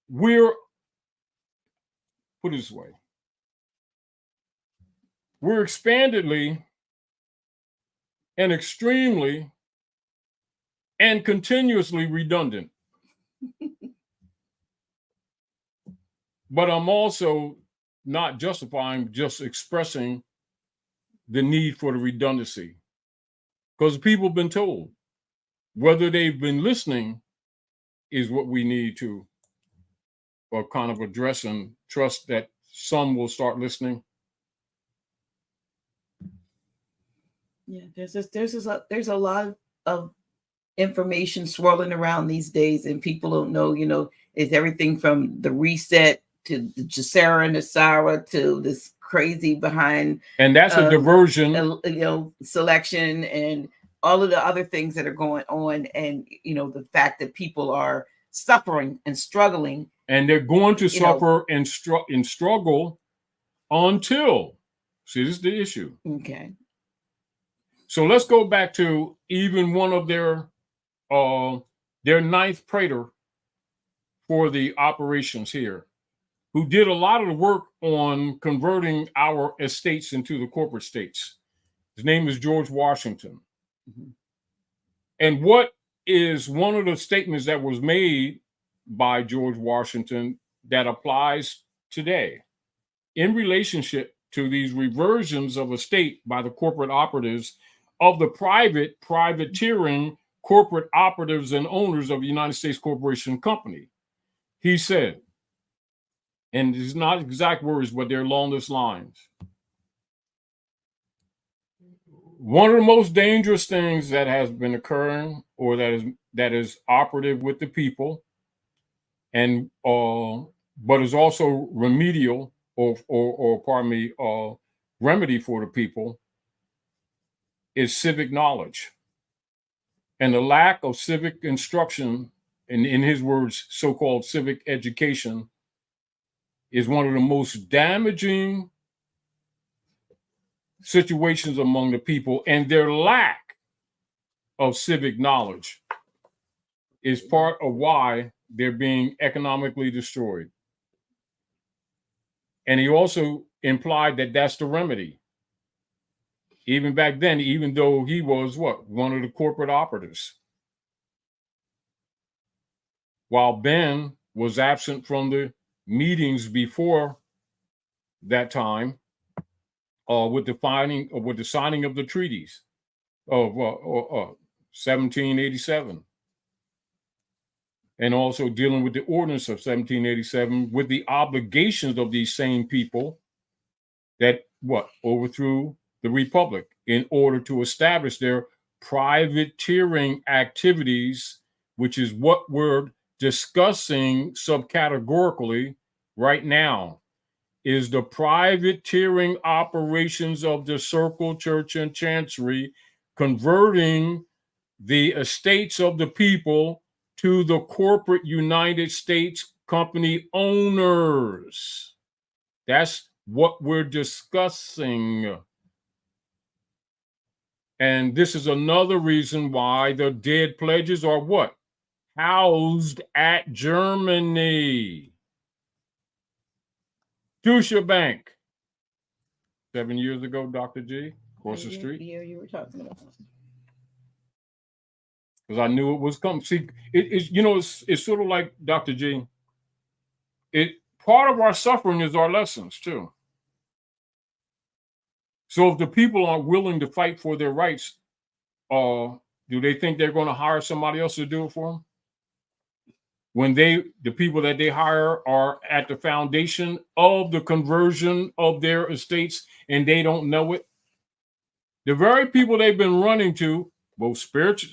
Put it this way. We're expandedly and extremely and continuously redundant. But I'm also not justifying, just expressing the need for the redundancy. Because people have been told. whether they've been listening is what we need to kind of address, and trust that some will start listening. Yeah, there's a lot of information swirling around these days, and people don't know, it's everything from the reset to the Jasera and the Sarah to this crazy behind, and that's a diversion, selection and all of the other things that are going on, and the fact that people are suffering and struggling, and they're going to suffer and struggle until, see, this is the issue. Okay. So let's go back to even one of their ninth praetor for the operations here, who did a lot of the work on converting our estates into the corporate states. His name is George Washington. Mm-hmm. And what is one of the statements that was made by George Washington that applies today in relationship to these reversions of estate by the corporate operatives of the privateering corporate operatives and owners of the United States Corporation Company? He said, and it's not exact words, but they're along this lines: one of the most dangerous things that has been occurring, or that is operative with the people, and but is also remedial or remedy for the people, is civic knowledge. And the lack of civic instruction, and in his words, so-called civic education, is one of the most damaging situations among the people, and their lack of civic knowledge is part of why they're being economically destroyed. And he also implied that that's the remedy. Even back then, even though he was one of the corporate operatives, while Ben was absent from the meetings before that time, with the signing of the treaties of 1787, and also dealing with the ordinance of 1787, with the obligations of these same people that overthrew the Republic in order to establish their privateering activities, which is what we're discussing subcategorically right now, is the privateering operations of the Circle, Church, and Chancery, converting the estates of the people to the corporate United States company owners. That's what we're discussing. And this is another reason why the dead pledges are housed at Germany. Deutsche Bank. 7 years ago, Dr. G, across the street. Yeah, you were talking about. Because I knew it was coming. See, it's sort of like, Dr. G, part of our suffering is our lessons too. So if the people aren't willing to fight for their rights, do they think they're going to hire somebody else to do it for them? When the people that they hire are at the foundation of the conversion of their estates and they don't know it. The very people they've been running to, both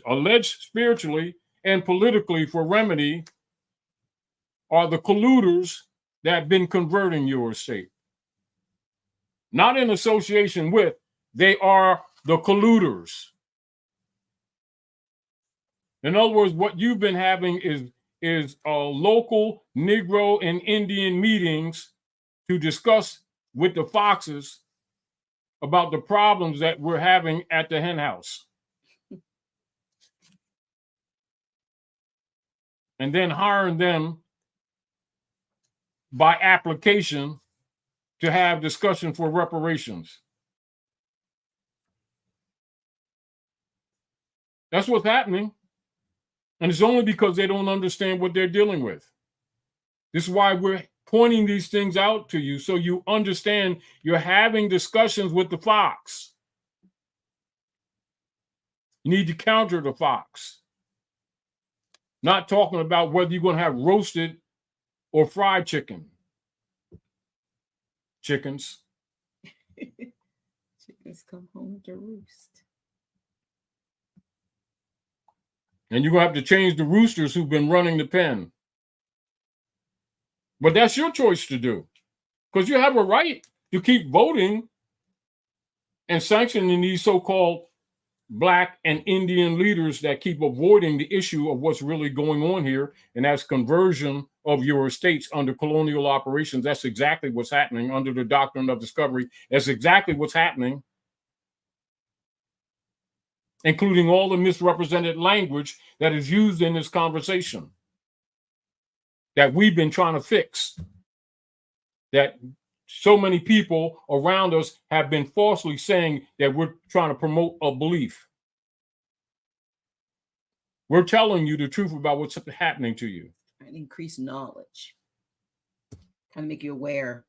alleged spiritually and politically for remedy, are the colluders that have been converting your estate. Not in association with, they are the colluders. In other words, what you've been having is local Negro and Indian meetings to discuss with the Foxes about the problems that we're having at the hen house. And then hiring them by application to have discussion for reparations. That's what's happening. And it's only because they don't understand what they're dealing with. This is why we're pointing these things out to you, so you understand you're having discussions with the fox. You need to counter the fox. Not talking about whether you're going to have roasted or fried chicken. Chickens. Chickens come home to roost. And you're going to have to change the roosters who've been running the pen. But that's your choice to do. Because you have a right to keep voting and sanctioning these so-called Black and Indian leaders that keep avoiding the issue of what's really going on here, and that's conversion of your estates under colonial operations. That's exactly what's happening under the doctrine of discovery. That's exactly what's happening, including all the misrepresented language that is used in this conversation that we've been trying to fix, that so many people around us have been falsely saying that we're trying to promote a belief. We're telling you the truth about what's happening to you. And increase knowledge. Kind of make you aware.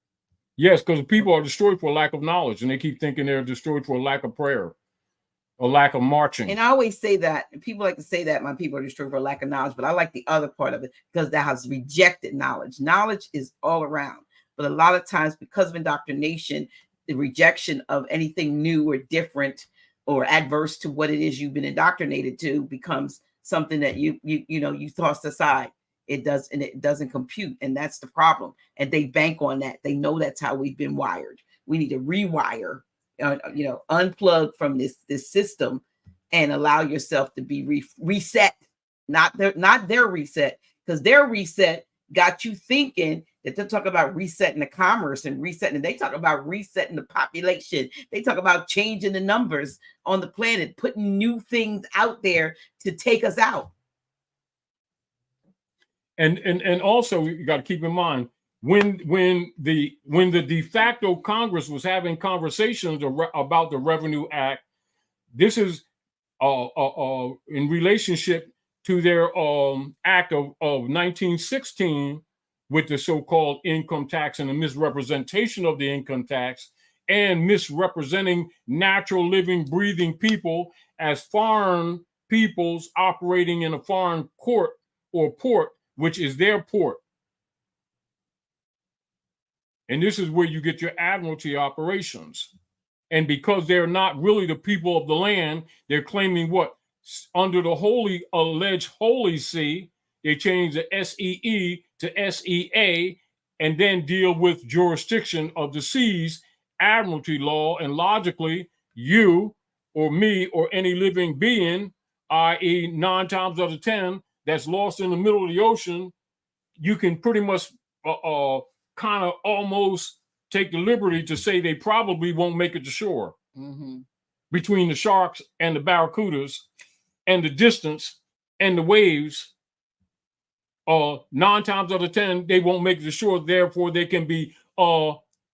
Yes, because people are destroyed for lack of knowledge, and they keep thinking they're destroyed for lack of prayer or lack of marching. And I always say that, and people like to say that my people are destroyed for lack of knowledge, but I like the other part of it because that has rejected knowledge. Knowledge is all around. But a lot of times, because of indoctrination, the rejection of anything new or different or adverse to what it is you've been indoctrinated to becomes something that you tossed aside. It doesn't compute, and that's the problem. And they bank on that. They know that's how we've been wired. We need to rewire, unplug from this system and allow yourself to be reset. Not their reset, because their reset got you thinking that they talk about resetting the commerce and resetting. They talk about resetting the population. They talk about changing the numbers on the planet, putting new things out there to take us out. And also you got to keep in mind when the de facto Congress was having conversations about the Revenue Act, this is in relationship to their act of 1916 with the so-called income tax and the misrepresentation of the income tax and misrepresenting natural living, breathing people as foreign peoples operating in a foreign court or port, which is their port. And this is where you get your admiralty operations. And because they're not really the people of the land, they're claiming what? Under the alleged Holy See, they change the SEE to SEA and then deal with jurisdiction of the seas, admiralty law, and logically, you or me or any living being, i.e. 9 times out of 10, that's lost in the middle of the ocean, you can pretty much kind of almost take the liberty to say they probably won't make it to shore. Mm-hmm. Between the sharks and the barracudas and the distance and the waves, 9 times out of 10, they won't make it to shore. Therefore, they can be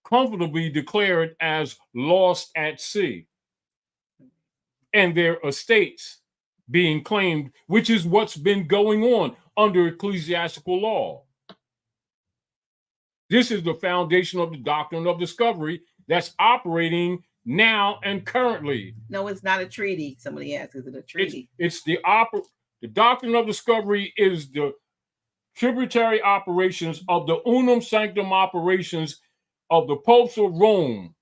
comfortably declared as lost at sea. And their estates being claimed, which is what's been going on under ecclesiastical law. This is the foundation of the doctrine of discovery that's operating now and currently. No, it's not a treaty. Somebody asked, is it a treaty? It's the doctrine of discovery is the tributary operations of the unum sanctum operations of the popes of Rome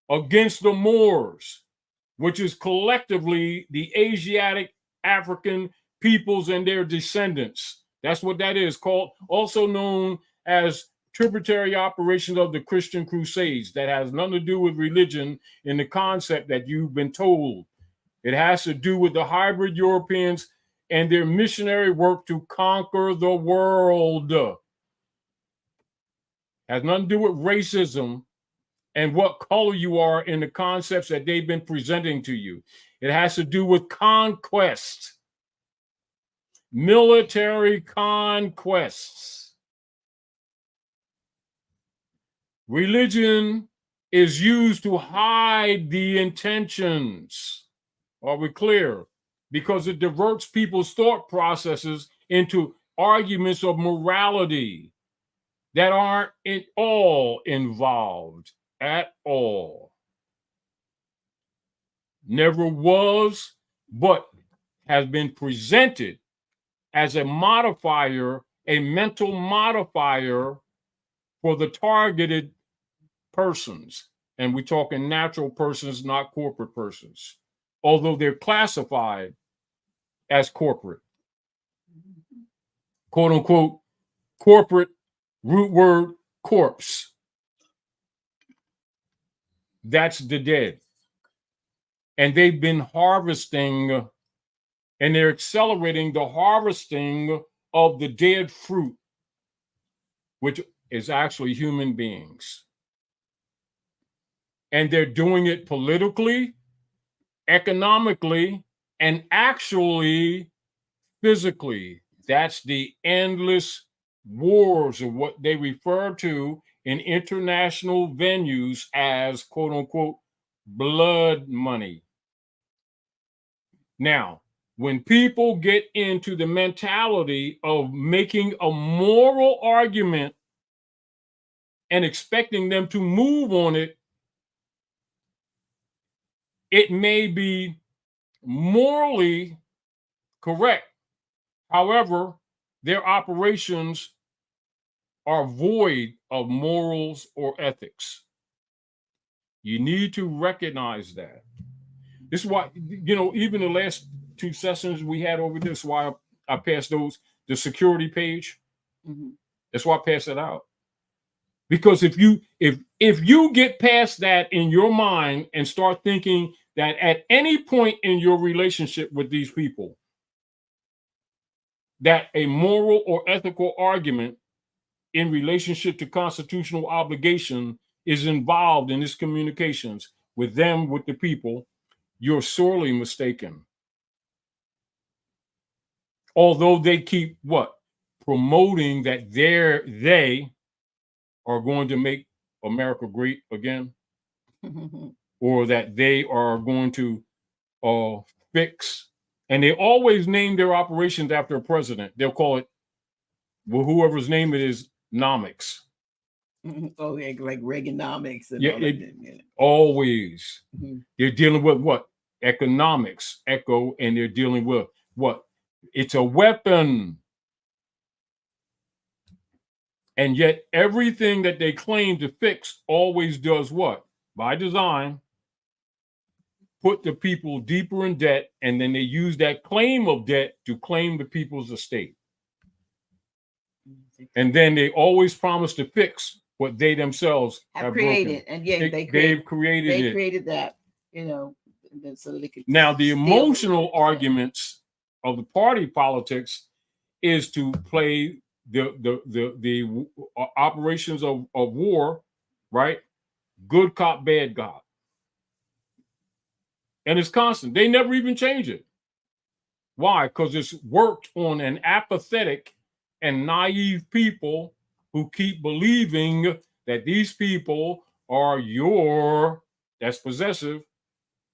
against the Moors, which is collectively the Asiatic African peoples and their descendants. That's what that is called, also known as tributary operations of the Christian Crusades. That has nothing to do with religion in the concept that you've been told. It has to do with the hybrid Europeans and their missionary work to conquer the world. Has nothing to do with racism and what color you are in the concepts that they've been presenting to you. It has to do with conquest, military conquests. Religion is used to hide the intentions. Are we clear? Because it diverts people's thought processes into arguments of morality that aren't at all involved at all. Never was, but has been presented as a modifier, a mental modifier for the targeted persons. And we're talking natural persons, not corporate persons, although they're classified as corporate. Quote unquote, corporate, root word, corpse. That's the dead. And they've been harvesting, and they're accelerating the harvesting of the dead fruit, which is actually human beings. And they're doing it politically, economically, and actually physically. That's the endless wars of what they refer to in international venues as, quote unquote, blood money. Now, when people get into the mentality of making a moral argument and expecting them to move on it, it may be morally correct. However, their operations are void of morals or ethics. You need to recognize that. This is why, even the last 2 sessions we had over this, why I passed the security page. Mm-hmm. That's why I passed it out. Because if you get past that in your mind and start thinking that at any point in your relationship with these people, that a moral or ethical argument in relationship to constitutional obligation is involved in this communications with them, with the people, you're sorely mistaken. Although they keep what? Promoting that they are going to make America great again, or that they are going to fix. And they always name their operations after a president. They'll call it, well, whoever's name it is, nomics. Oh, yeah, like Reaganomics. And yeah, all that. Always. Mm-hmm. They're dealing with what? Economics, echo, and they're dealing with what? It's a weapon. And yet everything that they claim to fix always does what? By design, put the people deeper in debt, and then they use that claim of debt to claim the people's estate. And then they always promise to fix what they themselves have created. Broken. And yeah, they've created it. They created that, so they could. Now, the emotional arguments of the party politics is to play the operations of war, right? Good cop, bad cop. And it's constant. They never even change it. Why? Because it's worked on an apathetic and naive people who keep believing that these people are that's possessive,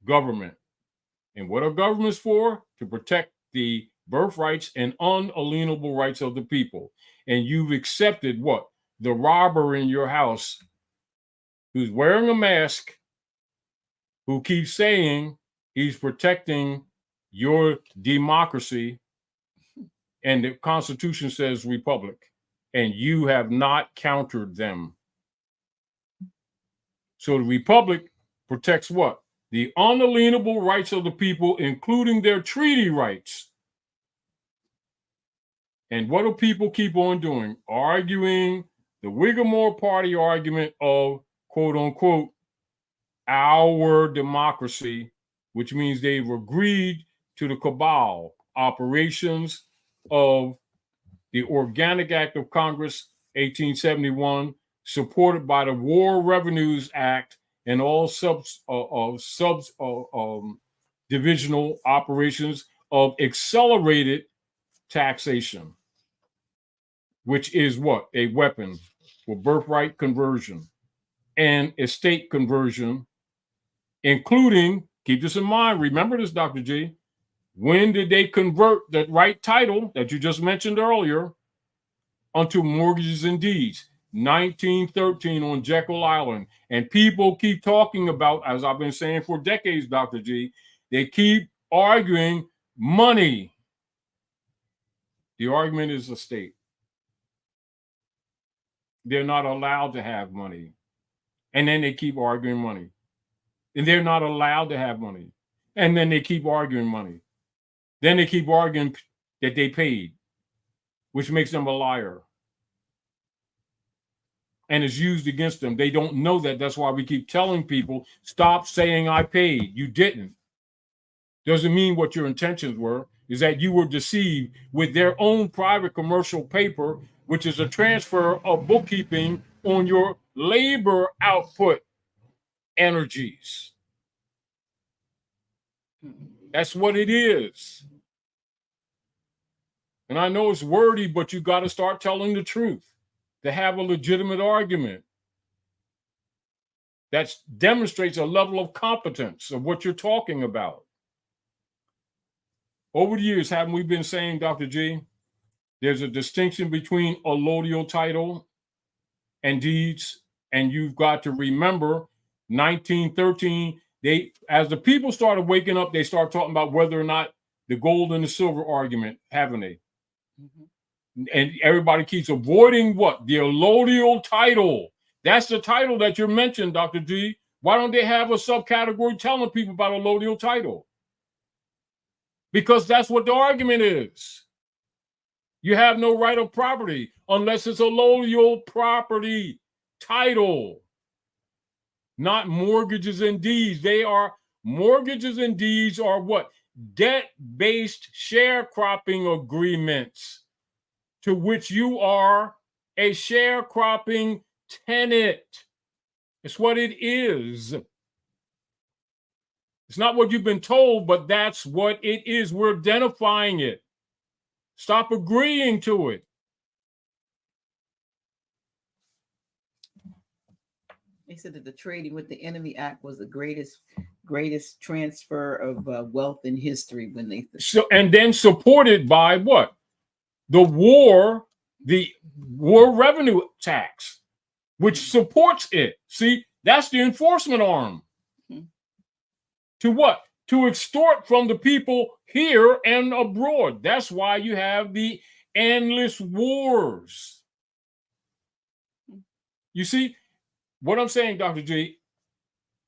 government. And what are governments for? To protect the birthrights and unalienable rights of the people. And you've accepted what? The robber in your house who's wearing a mask, who keeps saying he's protecting your democracy, and the Constitution says republic, and you have not countered them. So the republic protects what? The unalienable rights of the people, including their treaty rights. And what do people keep on doing? Arguing the Whiggamore Party argument of, quote unquote, our democracy, which means they've agreed to the cabal operations of the Organic Act of Congress, 1871, supported by the War Revenues Act and all divisional operations of accelerated taxation, which is what? A weapon for birthright conversion and estate conversion, including, keep this in mind, remember this, Dr. G, when did they convert that right title that you just mentioned earlier onto mortgages and deeds? 1913 on Jekyll Island. And people keep talking about, as I've been saying for decades, Dr. G, they keep arguing money. The argument is the state. They're not allowed to have money. And then they keep arguing money. And they're not allowed to have money. And then they keep arguing money. Then they keep arguing that they paid, which makes them a liar. And is used against them. They don't know that. That's why we keep telling people, stop saying I paid. You didn't. Doesn't mean what your intentions were, is that you were deceived with their own private commercial paper, which is a transfer of bookkeeping on your labor output energies. That's what it is. And I know it's wordy, but you got to start telling the truth to have a legitimate argument that demonstrates a level of competence of what you're talking about. Over the years, haven't we been saying, Dr. G, there's a distinction between allodial title and deeds, and you've got to remember 1913, as the people started waking up, they started talking about whether or not the gold and the silver argument, haven't they? Mm-hmm. And everybody keeps avoiding what? The allodial title. That's the title that you mentioned, Dr. G. Why don't they have a subcategory telling people about allodial title? Because that's what the argument is. You have no right of property unless it's allodial property title, not mortgages and deeds. Mortgages and deeds are what? Debt-based sharecropping agreements to which you are a sharecropping tenant. It's what it is. It's not what you've been told, but that's what it is. We're identifying it. Stop agreeing to it. They said that the Trading with the Enemy Act was the greatest transfer of wealth in history when they. And then supported by what? The war revenue tax, which supports it. See, that's the enforcement arm. Mm-hmm. To what? To extort from the people here and abroad. That's why you have the endless wars. You see, what I'm saying, Dr. G,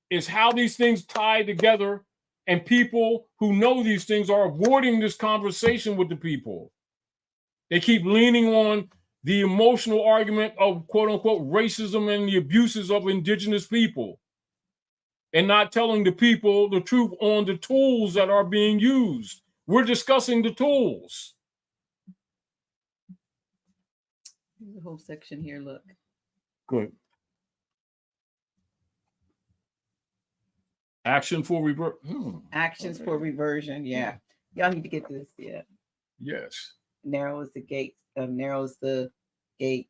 is how these things tie together, and people who know these things are avoiding this conversation with the people. They keep leaning on the emotional argument of quote unquote racism and the abuses of indigenous people, and not telling the people the truth on the tools that are being used. We're discussing the tools. There's a whole section here, look. Good. Action for Actions for reversion, yeah. Y'all need to get this, yeah. Yes. Narrows the gate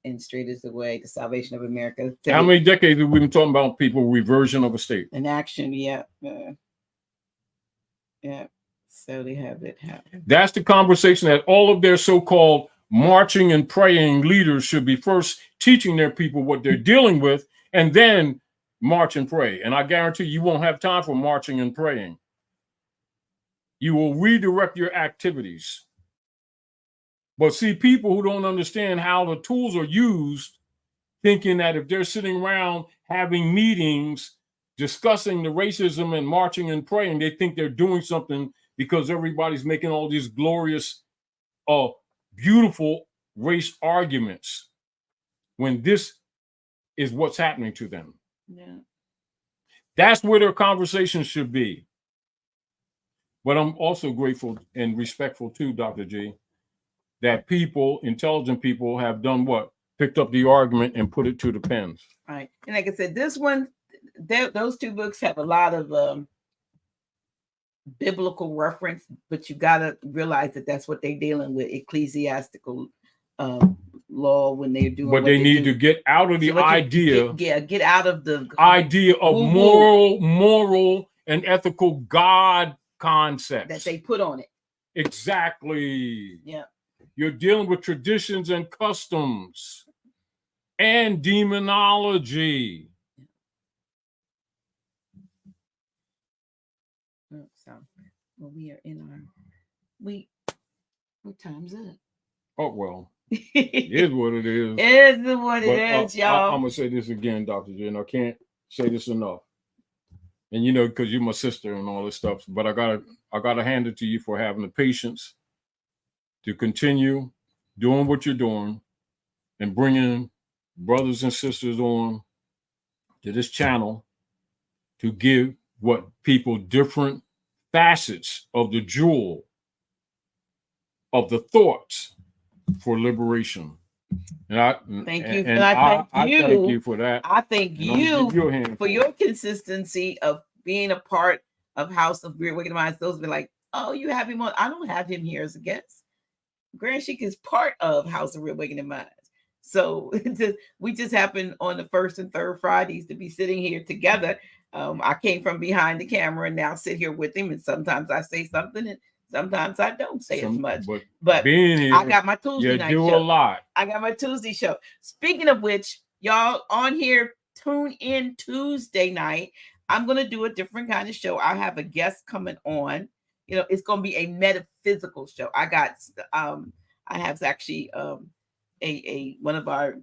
and straight is the way, the salvation of America. How many decades have we been talking about people reversion of a state? An action, yeah. Yeah. So they have it happen. That's the conversation that all of their so-called marching and praying leaders should be first teaching their people what they're dealing with, and then march and pray. And I guarantee you won't have time for marching and praying. You will redirect your activities. But see, people who don't understand how the tools are used, thinking that if they're sitting around having meetings, discussing the racism and marching and praying, they think they're doing something because everybody's making all these glorious, beautiful race arguments, when this is what's happening to them. Yeah. That's where their conversation should be. But I'm also grateful and respectful too, Dr. G, that people, intelligent people, have done what? Picked up the argument and put it to the pens. Right. And like I said, this one, those two books have a lot of biblical reference, but you got to realize that that's what they're dealing with, ecclesiastical law, when they're doing. But they need to get out of the idea. Get out of the idea of moral and ethical God concepts that they put on it. Exactly. Yeah. You're dealing with traditions and customs and demonology. So, well, we are in our what time's up? Oh, well, it is what it is. It is what it But, is, y'all. I'm going to say this again, Dr. J, and I can't say this enough. And, you know, because you're my sister and all this stuff, but I gotta hand it to you for having the patience to continue doing what you're doing and bringing brothers and sisters on to this channel to give what people different facets of the jewel of the thoughts for liberation. And I thank you. And I thank you for that. I thank And I'm gonna you give you a hand for your consistency of being a part of House of Reawakening Minds. Those be like, oh, you have him on. I don't have him here as a guest. Grand Sheik is part of House of Reawakening Minds. So we just happen on the first and third Fridays to be sitting here together. I came from behind the camera and now sit here with him. And sometimes I say something and sometimes I don't say as much. But being here, I got my Tuesday night show. A lot. I got my Tuesday show. Speaking of which, y'all on here, tune in Tuesday night. I'm going to do a different kind of show. I have a guest coming on. You know, it's going to be a metaphysical show. I have actually a one of our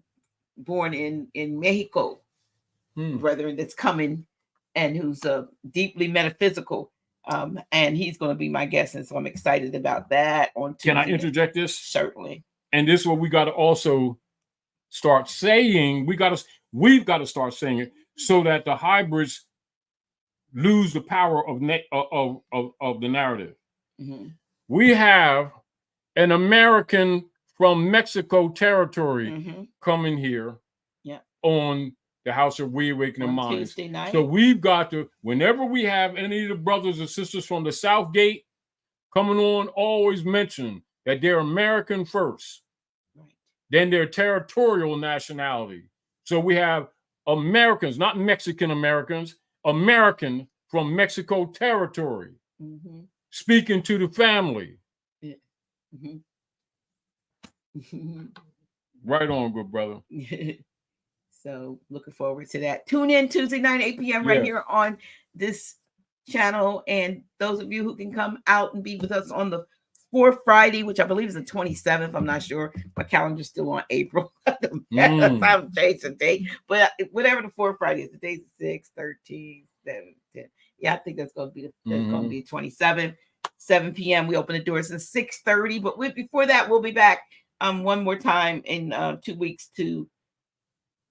born in Mexico brethren that's coming and who's deeply metaphysical. And he's going to be my guest. And so I'm excited about that on Tuesday. Can I interject this? Certainly. And this is what we got to also start saying. We've got to start saying it so that the hybrids lose the power of the narrative. Mm-hmm. We have an American from Mexico territory coming here on the House of Reawakening Minds. Tuesday night. So we've got to, whenever we have any of the brothers and sisters from the South Gate coming on, always mention that they're American first, then they're territorial nationality. So we have Americans, not Mexican Americans, American from Mexico territory, speaking to the family. Right on, good brother. So looking forward to that. Tune in Tuesday night, 8 p.m. right here on this channel. And those of you who can come out and be with us on the fourth Friday, which I believe is the 27th. I'm not sure. My calendar's still on April. I'm changing the date. But whatever the fourth Friday is, the days of 6, 13, 7, 10. Yeah, I think that's going to be the 27th. 7 p.m. We open the doors at 6:30. But before that, we'll be back one more time in 2 weeks to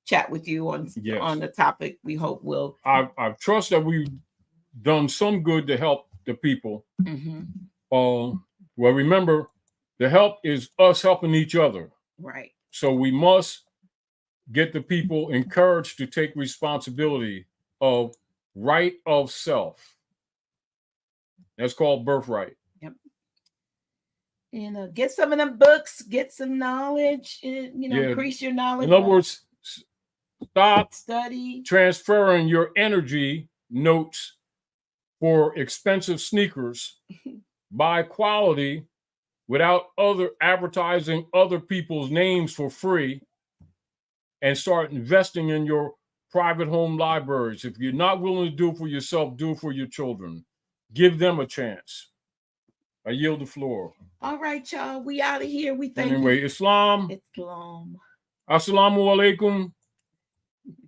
chat with you on the topic. We hope will. I trust that we've done some good to help the people. Well, remember, the help is us helping each other. Right. So we must get the people encouraged to take responsibility of right of self. That's called birthright. Yep. And get some of them books, get some knowledge, increase your knowledge. In other words, stop study, transferring your energy notes for expensive sneakers. Buy quality without advertising other people's names for free, and start investing in your private home libraries. If you're not willing to do it for yourself, do it for your children. Give them a chance. I yield the floor. All right, y'all. We out of here. We thank you. Islam. Islam. Assalamu alaikum.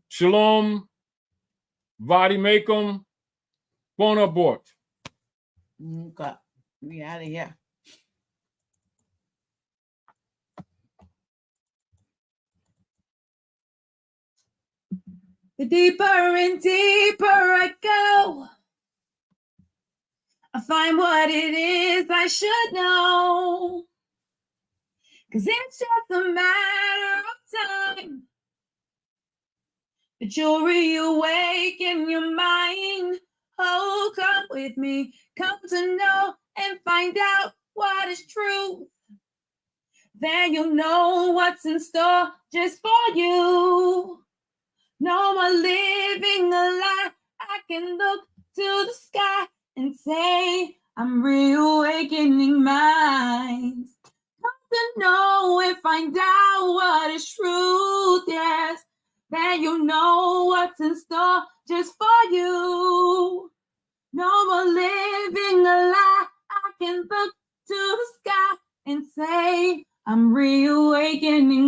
Shalom. Vadi mekum. Bon abort. Okay. We out of here. The deeper and deeper I go, I find what it is I should know. 'Cause it's just a matter of time that you'll reawaken your mind. Oh, come with me, come to know and find out what is true. Then you'll know what's in store just for you. No more living a lie. I can look to the sky and say, I'm reawakening minds. Come to know and find out what is truth, yes. Then you'll know what's in store just for you. No more living a lie. I can look to the sky and say, I'm reawakening.